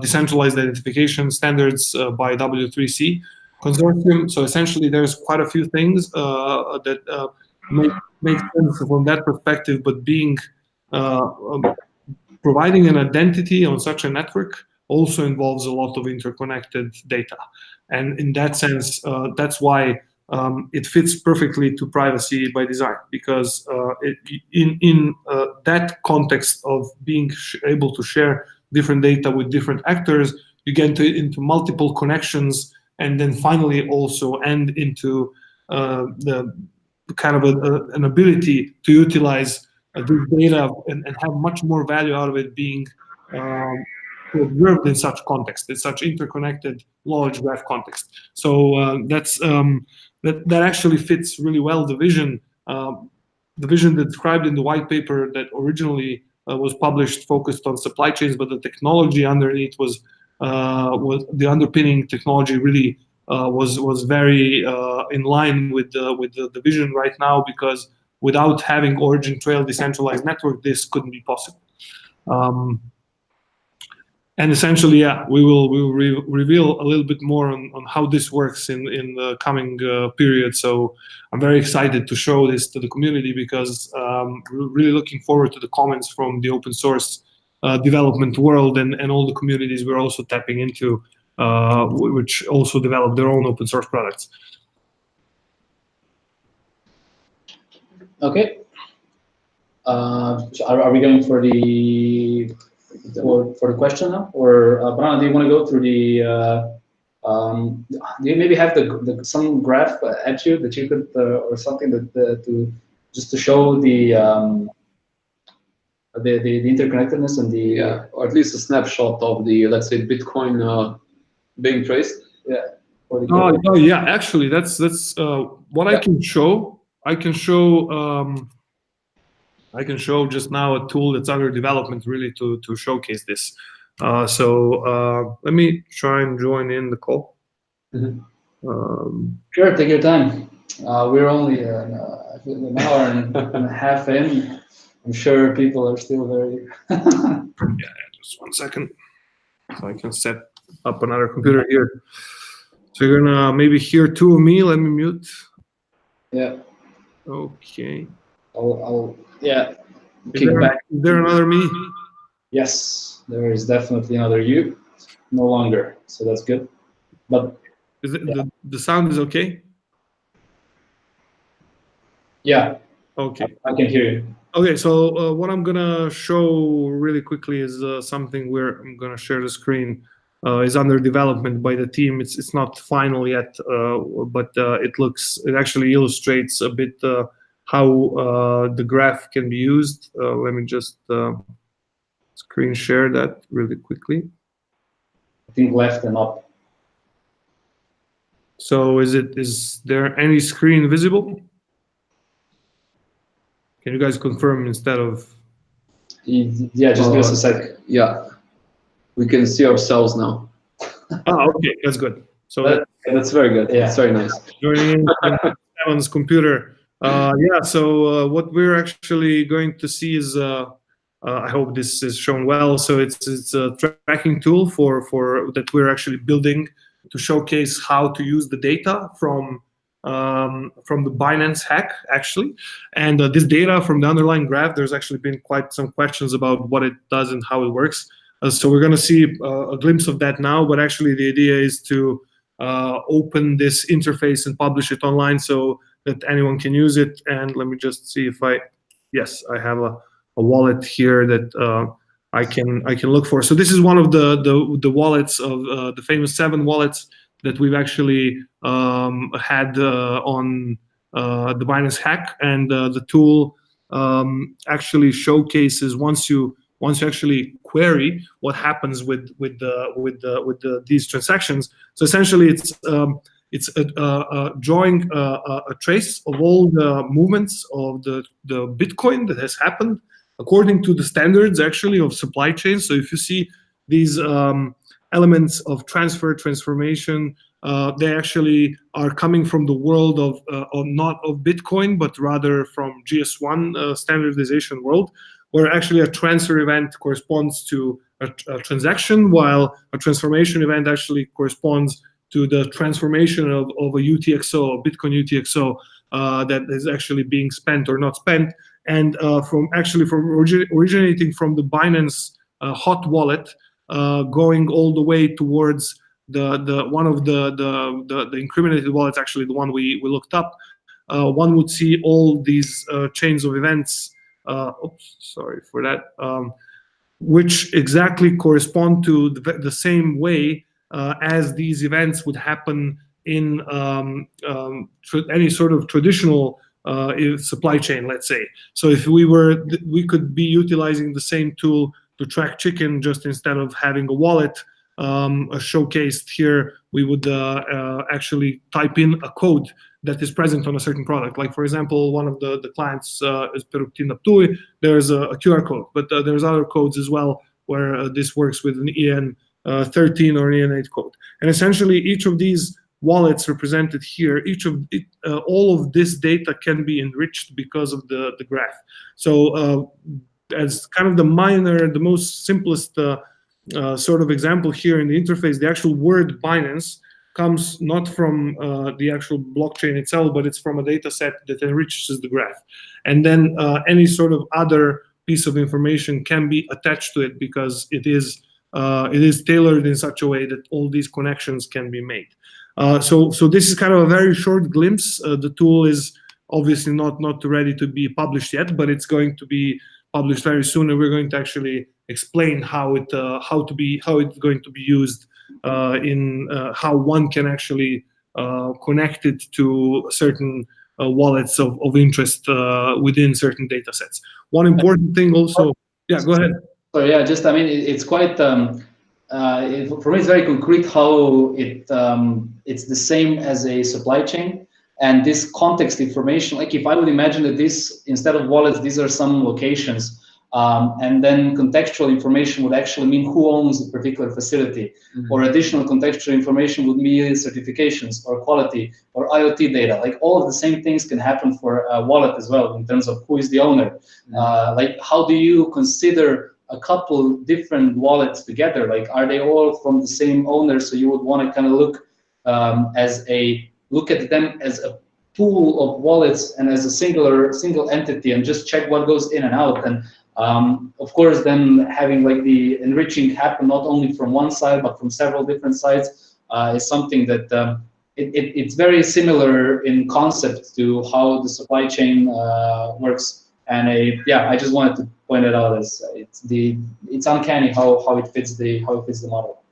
decentralized identification standards by W3C consortium. So essentially, there's quite a few things that make sense from that perspective. But being providing an identity on such a network also involves a lot of interconnected data, and in that sense, that's why it fits perfectly to privacy by design, because in that context of being able to share different data with different actors, you get into multiple connections, and then finally also end into the kind of an ability to utilize this data and have much more value out of it being observed in such context, in such interconnected knowledge graph context. So that actually fits really well the vision described in the white paper that originally was published, focused on supply chains, but the technology underneath was the underpinning technology really was very in line with the vision right now, because without having OriginTrail decentralized network, this couldn't be possible. And essentially, yeah, we will reveal a little bit more on how this works in the coming period. So I'm very excited to show this to the community, because we're really looking forward to the comments from the open source development world and all the communities we're also tapping into, which also develop their own open source products. Okay. So are we going for the question now, or Brana, do you want to go through the? Do you maybe have some graph at you that you could or something that to just to show the interconnectedness and the or at least a snapshot of the, let's say, Bitcoin being traced. Yeah. Oh yeah, actually that's what I can show. I can show just now a tool that's under development really to showcase this. So let me try and join in the call. Mm-hmm. Sure, take your time. We're only an hour and a half in. I'm sure people are still very... Yeah, just 1 second. So I can set up another computer here. So you're gonna maybe hear two of me. Let me mute. Yeah. Okay. I'll yeah. Is there another me? Yes, there is definitely another you. No longer, so that's good. But is it, the sound is okay? Yeah. Okay. I can hear you. Okay, so what I'm gonna show really quickly is something where I'm gonna share the screen. Is under development by the team. It's not final yet, but it actually illustrates a bit how the graph can be used. Let me just screen share that really quickly. I think left and up. So is there any screen visible? Can you guys confirm instead of? Yeah, just give us a sec. Yeah, we can see ourselves now. Oh, okay, that's good. So that's very good. Yeah, it's very nice. Joining in Evan's computer. Yeah. So what we're actually going to see is, I hope this is shown well. So it's a tracking tool for that we're actually building to showcase how to use the data from the Binance hack, actually. And this data from the underlying graph, there's actually been quite some questions about what it does and how it works. So we're going to see a glimpse of that now, but actually the idea is to open this interface and publish it online so that anyone can use it. And let me just see if yes, I have wallet here that I can look for. So this is one of the wallets of the famous 7 wallets that we've actually had on the Binance hack, and the tool actually showcases once you actually query what happens with these transactions. So essentially, it's drawing a trace of all the movements of the Bitcoin that has happened according to the standards actually of supply chain. So if you see these elements of transformation, they actually are coming from the world of not of Bitcoin, but rather from GS1 standardization world, where actually a transfer event corresponds to a transaction, while a transformation event actually corresponds to the transformation of a UTXO, a Bitcoin UTXO, that is actually being spent or not spent, and from originating from the Binance hot wallet, going all the way towards the one of the incriminated wallets, actually the one we looked up. One would see all these chains of events. Oops, sorry for that. Which exactly correspond to the same way as these events would happen in any sort of traditional supply chain, let's say. So if we could be utilizing the same tool to track chicken, just instead of having a wallet showcased here, we would actually type in a code that is present on a certain product. Like, for example, one of the clients is Peruktin Aptui. There's a QR code, but there's other codes as well where this works with an EN13 or EN8 code. And essentially, each of these wallets represented here, all of this data can be enriched because of the graph. So as kind of the most simplest sort of example here in the interface, the actual word Binance comes not from the actual blockchain itself, but it's from a data set that enriches the graph. And then any sort of other piece of information can be attached to it, because it is tailored in such a way that all these connections can be made. So this is kind of a very short glimpse. The tool is obviously not ready to be published yet, but it's going to be published very soon, and we're going to actually explain how it's going to be used in how one can actually connect it to certain wallets of interest within certain data sets. One important thing also, yeah, go ahead. So yeah, just, I mean, it's quite, for me, it's very concrete how it's the same as a supply chain. And this context information, like if I would imagine that this, instead of wallets, these are some locations, and then contextual information would actually mean who owns a particular facility, or additional contextual information would mean certifications or quality or IoT data. Like all of the same things can happen for a wallet as well, in terms of who is the owner. Like how do you consider a couple different wallets together? Like, are they all from the same owner? So you would want to kind of look at them as a pool of wallets and as a single entity, and just check what goes in and out. And of course, then having like the enriching happen not only from one side but from several different sides is something that it's very similar in concept to how the supply chain works. And yeah, I just wanted to point it out as it's uncanny how it fits the model.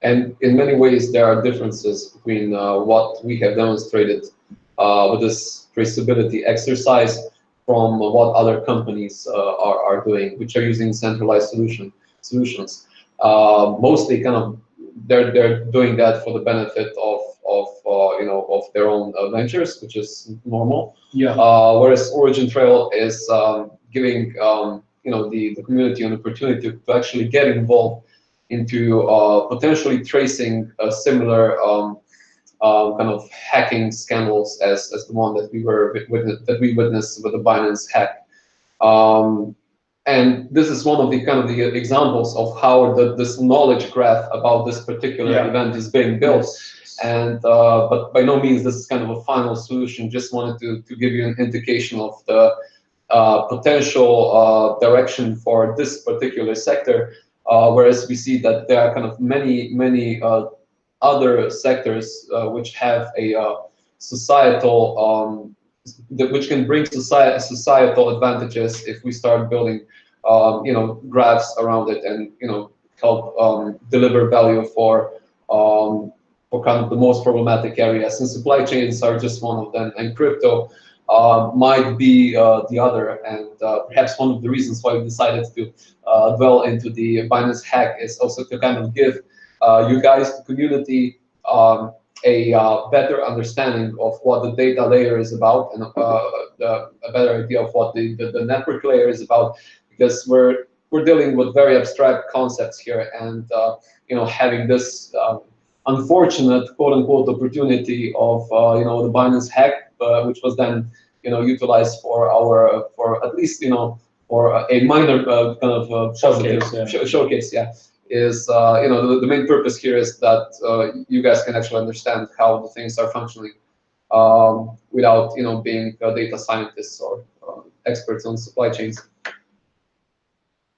And in many ways, there are differences between what we have demonstrated with this traceability exercise from what other companies are doing, which are using centralized solutions. Mostly, kind of, they're doing that for the benefit of their own ventures, which is normal. Yeah. Whereas OriginTrail is giving the community an opportunity to actually get involved into potentially tracing a similar kind of hacking scandals as the one that we witnessed with the Binance hack. And this is one of the examples of how this knowledge graph about this particular event is being built. And but by no means this is kind of a final solution. Just wanted to give you an indication of the potential direction for this particular sector. Whereas we see that there are kind of many other sectors which have a societal which can bring societal advantages if we start building, graphs around it, and help deliver value for kind of the most problematic areas. And supply chains are just one of them, and crypto might be the other. And perhaps one of the reasons why we decided to dwell into the Binance hack is also to kind of give you guys, the community, a better understanding of what the data layer is about, and a better idea of what the network layer is about, because we're dealing with very abstract concepts here, and having this unfortunate quote-unquote opportunity of the Binance hack, which was then utilized for at least for a minor kind of showcase, is the main purpose here is that you guys can actually understand how the things are functioning without being data scientists or experts on supply chains.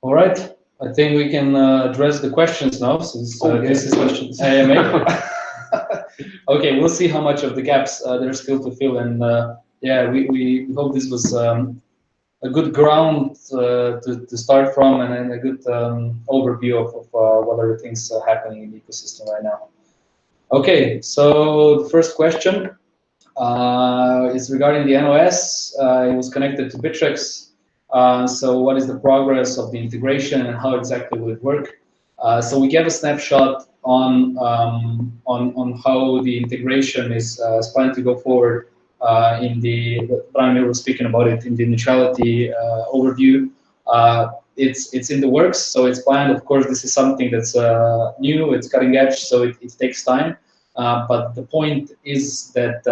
All right, I think we can address the questions now, since this is questions AMA. Okay, we'll see how much of the gaps there's still to fill, and yeah, we hope this was a good ground to start from, and a good overview of what are the things happening in the ecosystem right now. Okay, so the first question is regarding the NOS. It was connected to Bittrex. So what is the progress of the integration, and how exactly will it work? So we gave a snapshot on how the integration is planning to go forward in the, Brian was speaking about it in the neutrality overview. It's in the works, so it's planned. Of course, this is something that's new, it's cutting edge, so it takes time. But the point is that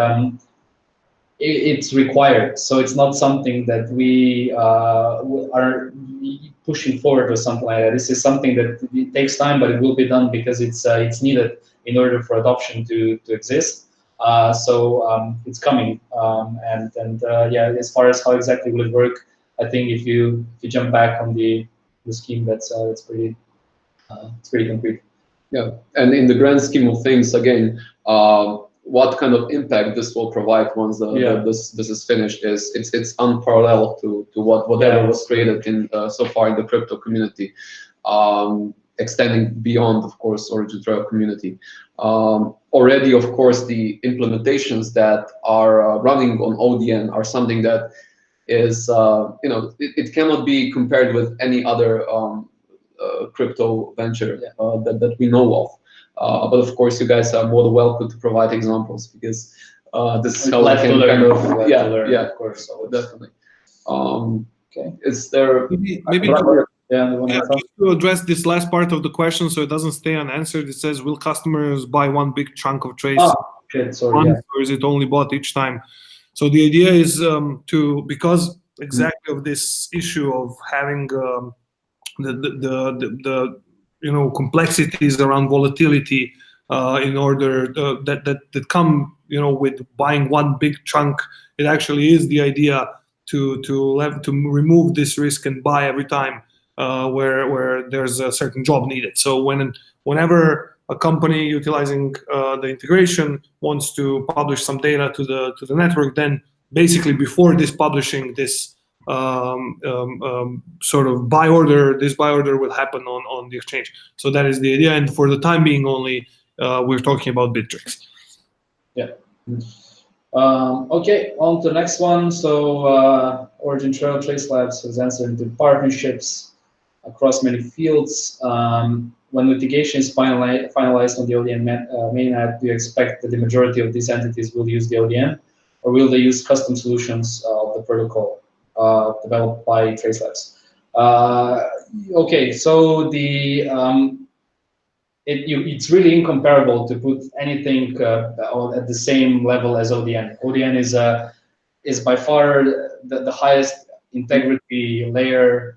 it's required, so it's not something that we are pushing forward or something like that. This is something that it takes time, but it will be done because it's needed in order for adoption to exist. So it's coming, and yeah, as far as how exactly will it work, I think if you jump back on the scheme, that's pretty concrete. Yeah, and in the grand scheme of things, again, what kind of impact this will provide once this is finished is it's unparalleled to whatever was created in so far in the crypto community, extending beyond, of course, OriginTrail community. Already, of course, the implementations that are running on ODN are something that is it cannot be compared with any other crypto venture that we know of. But of course, you guys are more than welcome to provide examples, because this is how we can kind of learn, of course. So definitely. Okay, is there maybe to address this last part of the question, so it doesn't stay unanswered? It says, will customers buy one big chunk of trace or is it only bought each time? So the idea is because exactly of this issue of having the complexities around volatility in order that come with buying one big chunk. It actually is the idea to remove this risk and buy every time where there's a certain job needed. So whenever a company utilizing the integration wants to publish some data to the network, then basically before this publishing, this sort of buy order will happen on the exchange. So that is the idea, and for the time being only we're talking about Bittrex. Yeah. Okay, on to the next one. So OriginTrail Trace Labs has entered into partnerships across many fields. When litigation is finalized on the ODN mainnet, do you expect that the majority of these entities will use the ODN, or will they use custom solutions of the protocol developed by Trace Labs? Okay, so it's really incomparable to put anything at the same level as ODN. ODN is by far the highest integrity layer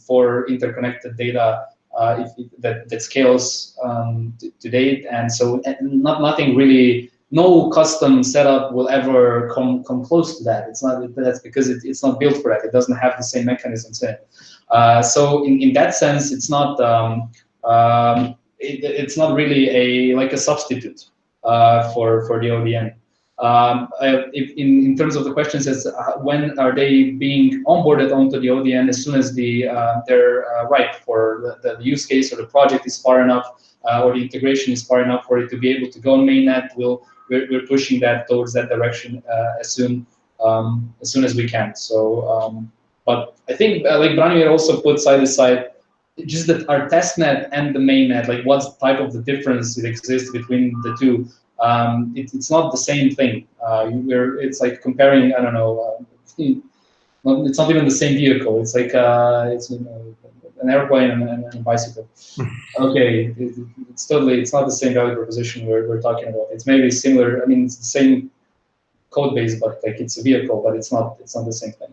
for interconnected data that scales to date, and so nothing really. No custom setup will ever come close to that. It's not. That's because it's not built for that. It doesn't have the same mechanisms in it. So in that sense, it's not. It's not really like a substitute for the ODN. In terms of the questions, as when are they being onboarded onto the ODN as soon as they're ripe for the use case or the project is far enough or the integration is far enough for it to be able to go on mainnet. We're pushing that towards that direction as soon as we can. So, but I think like Branimir also put side by side just that our testnet and the mainnet, like what type of the difference it exists between the two. It's not the same thing. It's like comparing, I don't know, it's not even the same vehicle. It's like it's an airplane and a bicycle. Okay, it's not the same value proposition we're talking about. It's maybe similar. I mean, it's the same code base, but like it's a vehicle, but it's not the same thing.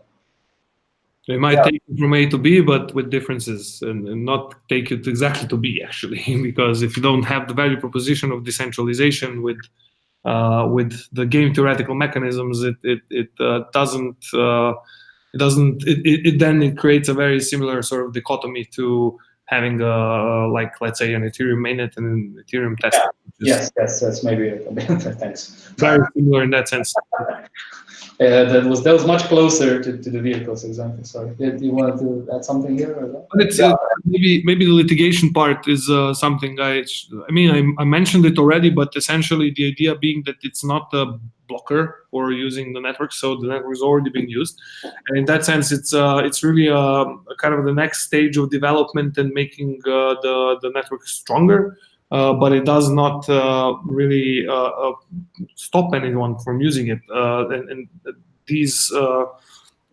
They might take you from A to B, but with differences, and not take it exactly to B, actually, because if you don't have the value proposition of decentralization with the game theoretical mechanisms, then it creates a very similar sort of dichotomy to having like, let's say, an Ethereum mainnet and an Ethereum test. Yes, that's maybe a bit. Thanks. Very similar in that sense. That was much closer to the vehicles example. Sorry, do you want to add something here? Or but it's maybe the litigation part is something I mentioned it already, but essentially the idea being that it's not a blocker for using the network, so the network is already being used, and in that sense, it's really a kind of the next stage of development and making the network stronger. But it does not really stop anyone from using it, and these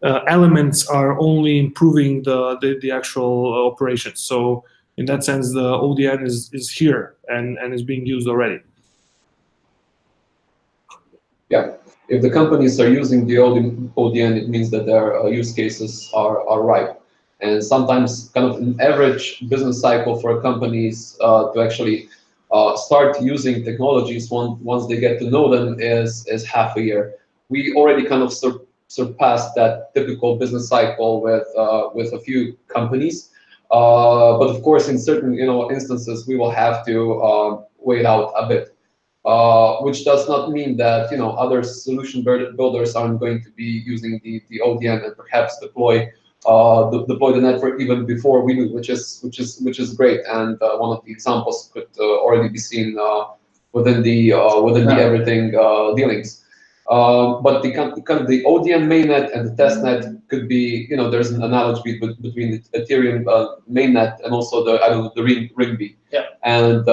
elements are only improving the actual operations. So in that sense, the ODN is here and is being used already. Yeah, if the companies are using the ODN, it means that their use cases are ripe. And sometimes kind of an average business cycle for companies to actually start using technologies once they get to know them is half a year. We already kind of surpassed that typical business cycle with a few companies. But of course, in certain instances, we will have to wait out a bit. Which does not mean that other solution builders aren't going to be using the ODN and perhaps deploy the network even before we do, which is great. And one of the examples could already be seen within the everything dealings. But the kind of the ODN mainnet and the testnet could be, there's an analogy between the Ethereum mainnet and also the Ring-B. Yeah. And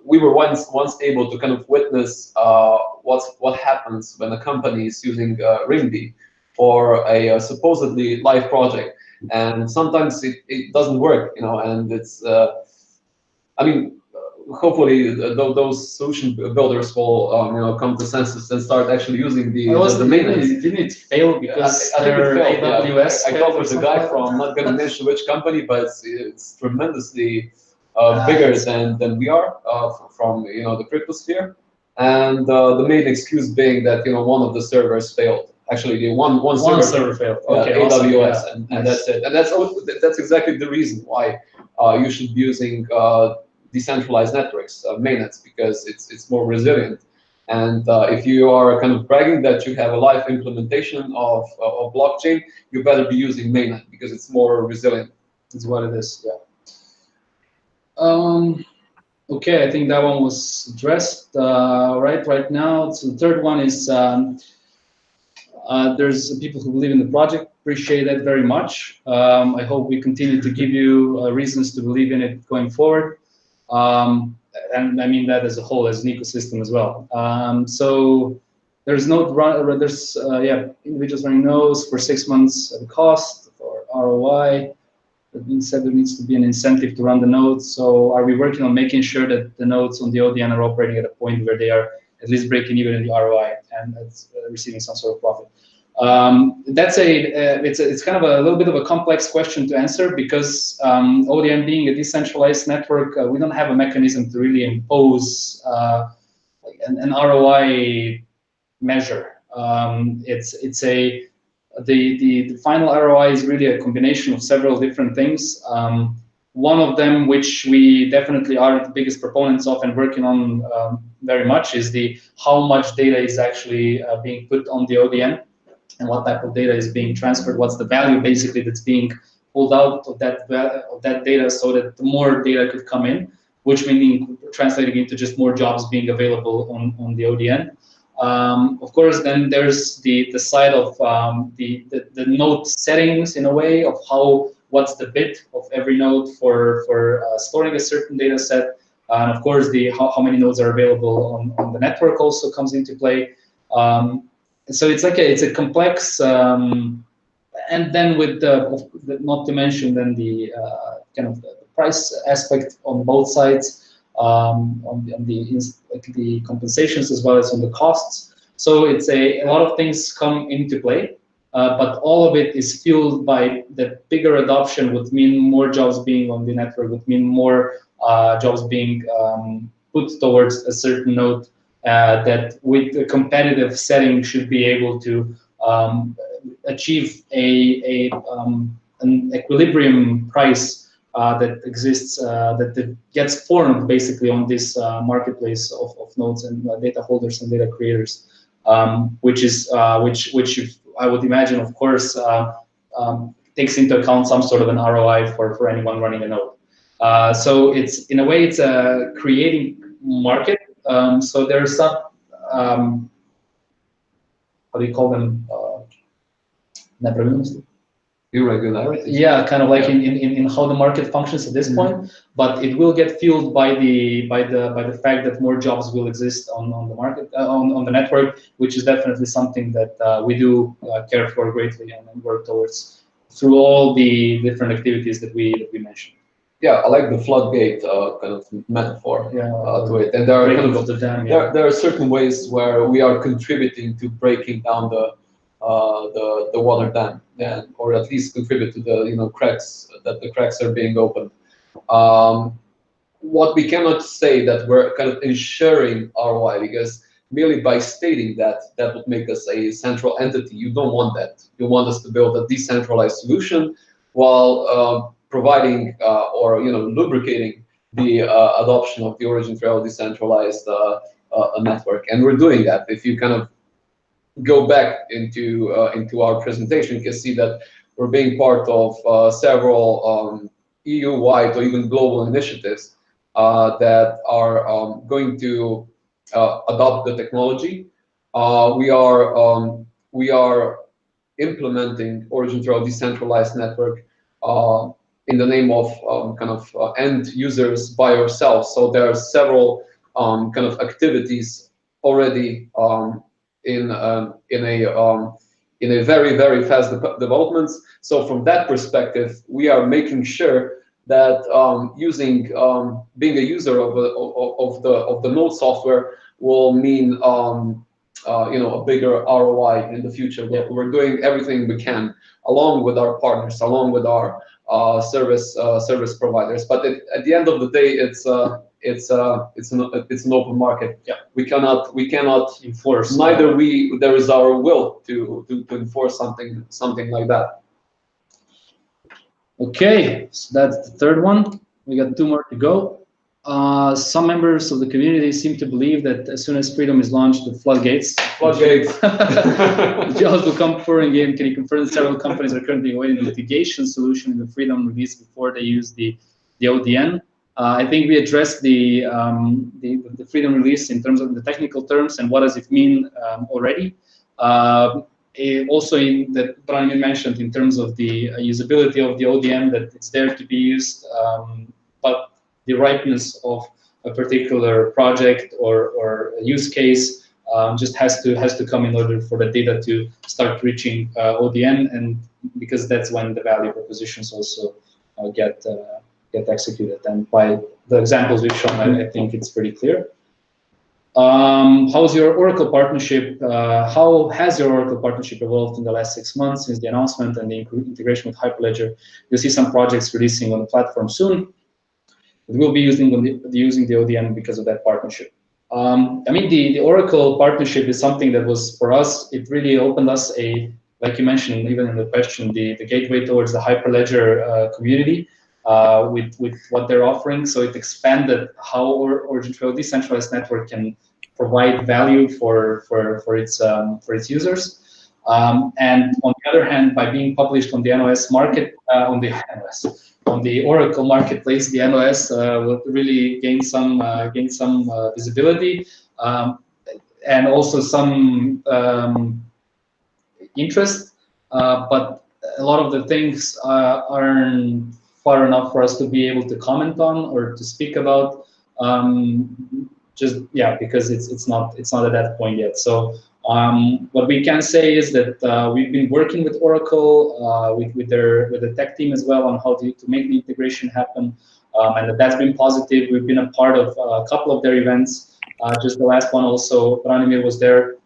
we were once able to kind of witness what happens when a company is using Ring-B for a supposedly live project, and sometimes it doesn't work, and it's hopefully those solution builders will come to senses and start actually using the mainnet. Didn't it fail because I think it failed, AWS? I thought there's a guy from, I'm not going to mention which company, but it's tremendously bigger than we are from the cryptosphere, and the main excuse being that one of the servers failed. Actually, the one server failed. Okay, AWS, awesome. Yeah. and that's it. And that's exactly the reason why you should be using decentralized networks, mainnets, because it's more resilient. And if you are kind of bragging that you have a live implementation of blockchain, you better be using mainnet because it's more resilient. It's what it is. Yeah. Okay, I think that one was addressed right now. So the third one is there's people who believe in the project. Appreciate that very much. I hope we continue to give you reasons to believe in it going forward. And I mean that as a whole, as an ecosystem as well. So there's individuals running nodes for 6 months at a cost for ROI. That being said, there needs to be an incentive to run the nodes. So are we working on making sure that the nodes on the ODN are operating at a point where they are at least breaking even in the ROI and receiving some sort of profit? It's kind of a little bit of a complex question to answer because ODN being a decentralized network, we don't have a mechanism to really impose an ROI measure. The final ROI is really a combination of several different things. One of them, which we definitely are the biggest proponents of and working on very much, is the how much data is actually being put on the ODN and what type of data is being transferred. What's the value basically that's being pulled out of that data, so that more data could come in, which meaning translating into just more jobs being available on the ODN. Of course, then there's the side of the node settings, in a way, of what's the bit of every node for storing a certain data set, and of course how many nodes are available on the network also comes into play. So it's a complex, and then with not to mention then the kind of the price aspect on both sides. On the compensations as well as on the costs. So it's a lot of things come into play, but all of it is fueled by the bigger adoption, would mean more jobs being on the network, would mean more jobs being put towards a certain node that with a competitive setting should be able to achieve an equilibrium price that exists, that gets formed basically on this marketplace of nodes and data holders and data creators, which I would imagine, of course, takes into account some sort of an ROI for anyone running a node. So it's, in a way, it's a creating market. So there's some, how do you call them? Irregularities. Yeah, kind of like in how the market functions at this point, but it will get fueled by the fact that more jobs will exist on the market, on the network, which is definitely something that we do care for greatly and work towards through all the different activities that we mentioned. Yeah, I like the floodgate kind of metaphor to it, and there are kind of, there are certain ways where we are contributing to breaking down the water dam, or at least contribute to the cracks, that the cracks are being opened. What we cannot say that we're kind of ensuring ROI, because merely by stating that would make us a central entity. You don't want that. You want us to build a decentralized solution while providing or lubricating the adoption of the OriginTrail decentralized network, and we're doing that. If you kind of go back into our presentation, you can see that we're being part of several EU-wide or even global initiatives that are going to adopt the technology. We are implementing OriginTrail decentralized network in the name of kind of end users by ourselves. So there are several kind of activities already in a very, very fast developments. So from that perspective, we are making sure that being a user of the node software will mean a bigger ROI in the future. Yeah. We're doing everything we can along with our partners, along with our service providers. But at the end of the day, it's an open market. Yeah. We cannot enforce. Neither there is our will to enforce something like that. Okay, so that's the third one. We got 2 more to go. Some members of the community seem to believe that as soon as Freedom is launched, the floodgates. The jaws will come pouring in. Can you confirm that several companies are currently awaiting the litigation solution in the Freedom release before they use the ODN? I think we addressed the Freedom release in terms of the technical terms and what does it mean already. Also, in that Brian mentioned in terms of the usability of the ODN, that it's there to be used, but the ripeness of a particular project or a use case just has to come in order for the data to start reaching ODN, and because that's when the value propositions also get executed. And by the examples we've shown, I think it's pretty clear. How's your Oracle partnership? How has your Oracle partnership evolved in the last 6 months since the announcement and the integration with Hyperledger? You'll see some projects releasing on the platform soon. It will be using the ODN because of that partnership. I mean, the Oracle partnership is something that was, for us, it really opened us like you mentioned, even in the question, the gateway towards the Hyperledger community. with what they're offering. So it expanded how OriginTrail decentralized network can provide value for its users. And on the other hand, by being published on the NOS market, on the Oracle marketplace, the NOS will really gain some visibility, and also some interest. But a lot of the things aren't far enough for us to be able to comment on or to speak about. Because it's not at that point yet. So what we can say is that we've been working with Oracle, with the tech team as well, on how to make the integration happen, and that's been positive. We've been a part of a couple of their events. Just the last one also, Branimir was there,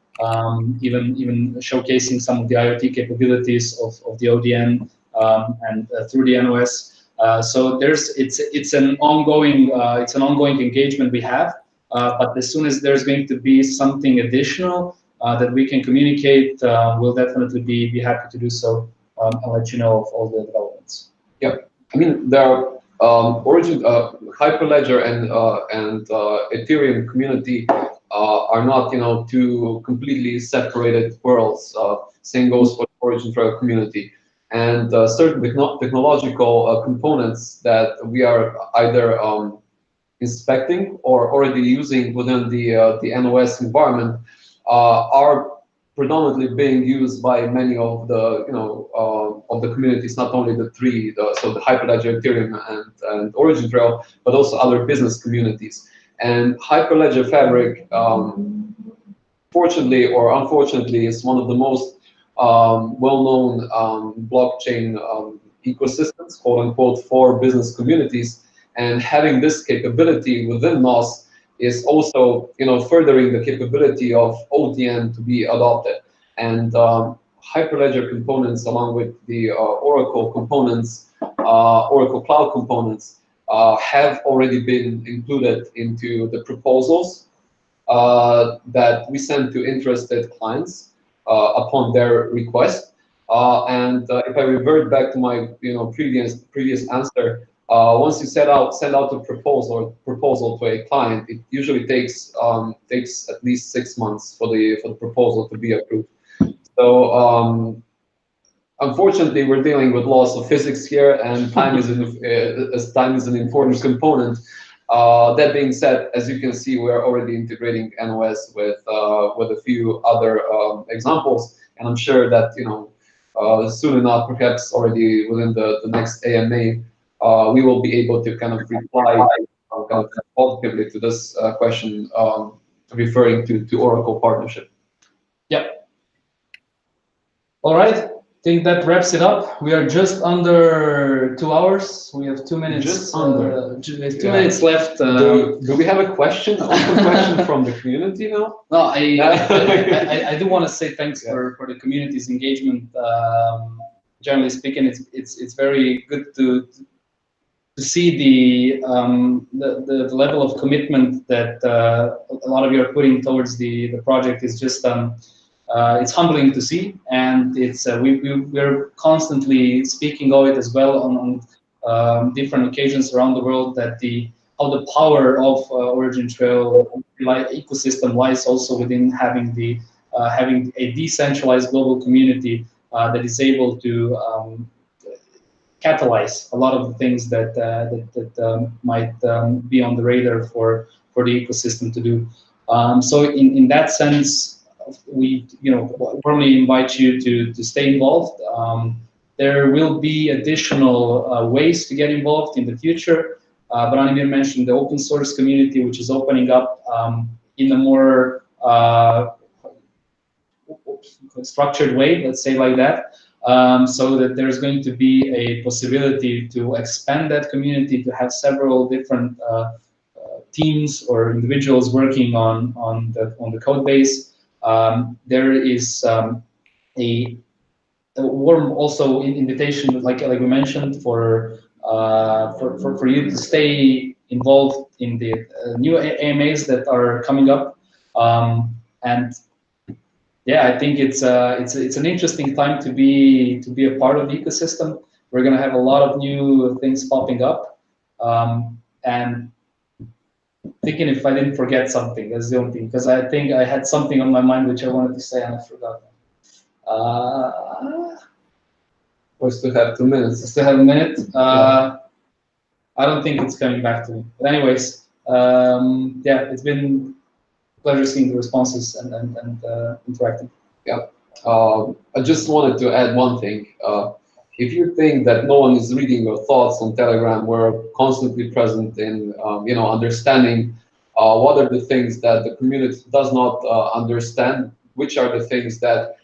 even showcasing some of the IoT capabilities of the ODN and through the NOS. So it's an ongoing engagement we have. But as soon as there's going to be something additional that we can communicate, we'll definitely be happy to do so. I'll let you know of all the developments. Yeah, I mean, there are Hyperledger and Ethereum community are not, two completely separated worlds. Same goes for the OriginTrail community. And certain technological components that we are either inspecting or already using within the NOS environment are predominantly being used by many of the of the communities, not only the three, so the Hyperledger, Ethereum, and OriginTrail, but also other business communities. And Hyperledger Fabric, fortunately or unfortunately, is one of the most well-known blockchain ecosystems, quote unquote, for business communities. And having this capability within NOS is also, furthering the capability of ODN to be adopted. And Hyperledger components, along with the Oracle components, Oracle Cloud components, have already been included into the proposals that we send to interested clients upon their request. And if I revert back to my previous answer, once you send out a proposal to a client, it usually takes at least 6 months for the proposal to be approved. So unfortunately, we're dealing with laws of physics here, and time is an important component. That being said, as you can see, we are already integrating NOS with a few other examples, and I'm sure that soon enough, perhaps already within the next AMA, we will be able to kind of reply positively to this question referring to Oracle partnership. Yep. All right. I think that wraps it up. We are just under 2 hours. We have 2 minutes. Just under. 2 minutes left. Do we have a question? Open question from the community now? No, I do want to say thanks for the community's engagement. Generally speaking, it's very good to see the level of commitment that a lot of you are putting towards the project. Is just it's humbling to see, and it's we're constantly speaking of it as well on different occasions around the world, that how the power of OriginTrail ecosystem lies also within having having a decentralized global community that is able to catalyze a lot of the things that might be on the radar for the ecosystem to do. So in that sense, we warmly invite you to stay involved. There will be additional ways to get involved in the future. Branimir mentioned the open source community, which is opening up in a more structured way, let's say like that, so that there's going to be a possibility to expand that community, to have several different teams or individuals working on the code base. There is a warm also invitation, like we mentioned, for you to stay involved in the new AMAs that are coming up, and yeah, I think it's an interesting time to be a part of the ecosystem. We're going to have a lot of new things popping up. And thinking if I didn't forget something, that's the only thing, because I think I had something on my mind which I wanted to say and I forgot. We still have 2 minutes. I still have a minute. I don't think it's coming back to me. But anyways, yeah, it's been a pleasure seeing the responses and interacting. Yeah. I just wanted to add one thing. If you think that no one is reading your thoughts on Telegram, we're constantly present in, understanding what are the things that the community does not understand, which are the things that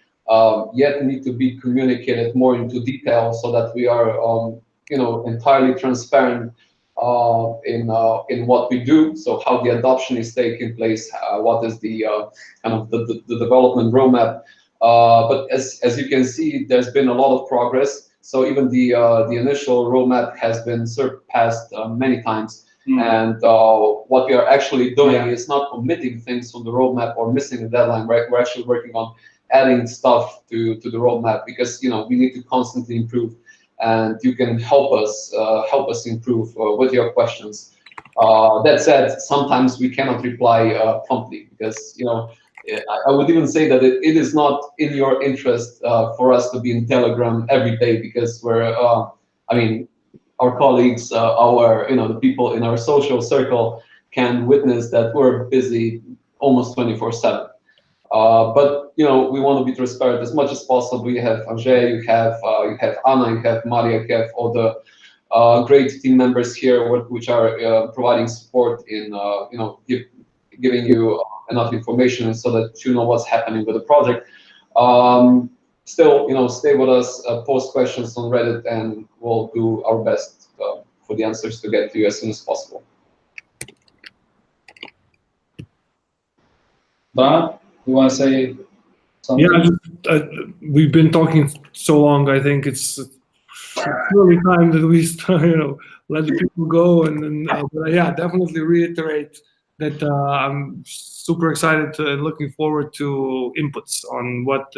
yet need to be communicated more into detail, so that we are, entirely transparent in what we do. So how the adoption is taking place, what is the kind of the development roadmap. But as you can see, there's been a lot of progress. So even the initial roadmap has been surpassed many times. And what we are actually doing is not omitting things from the roadmap or missing a deadline. We're actually working on adding stuff to the roadmap, because we need to constantly improve, and you can help us improve with your questions. That said, sometimes we cannot reply promptly, because I would even say that it is not in your interest for us to be in Telegram every day, because we're, our colleagues, the people in our social circle can witness that we're busy almost 24/7. But we want to be transparent as much as possible. You have Andrzej, you have Anna, you have Maria, you have all the great team members here, which are providing support in giving you enough information so that you know what's happening with the project. Still, stay with us, post questions on Reddit, and we'll do our best for the answers to get to you as soon as possible. Brana, you want to say something? Yeah, we've been talking so long. I think it's really time that we start, let the people go, and then yeah, definitely reiterate that I'm super excited and looking forward to inputs on what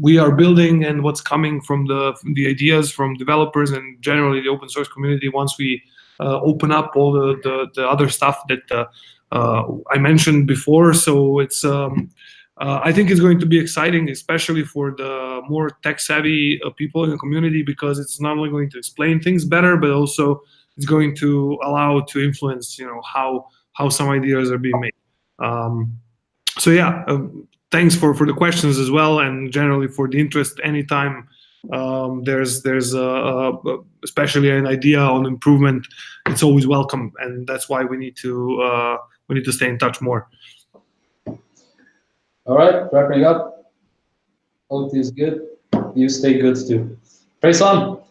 we are building and what's coming from the ideas from developers and generally the open source community once we open up all the other stuff that I mentioned before. So it's I think it's going to be exciting, especially for the more tech-savvy people in the community, because it's not only going to explain things better, but also it's going to allow to influence, how some ideas are being made. So yeah, thanks for the questions as well, and generally for the interest. Anytime there's especially an idea on improvement, it's always welcome, and that's why we need to stay in touch more. All right, wrapping up. Hope this is good. You stay good too. Praise on.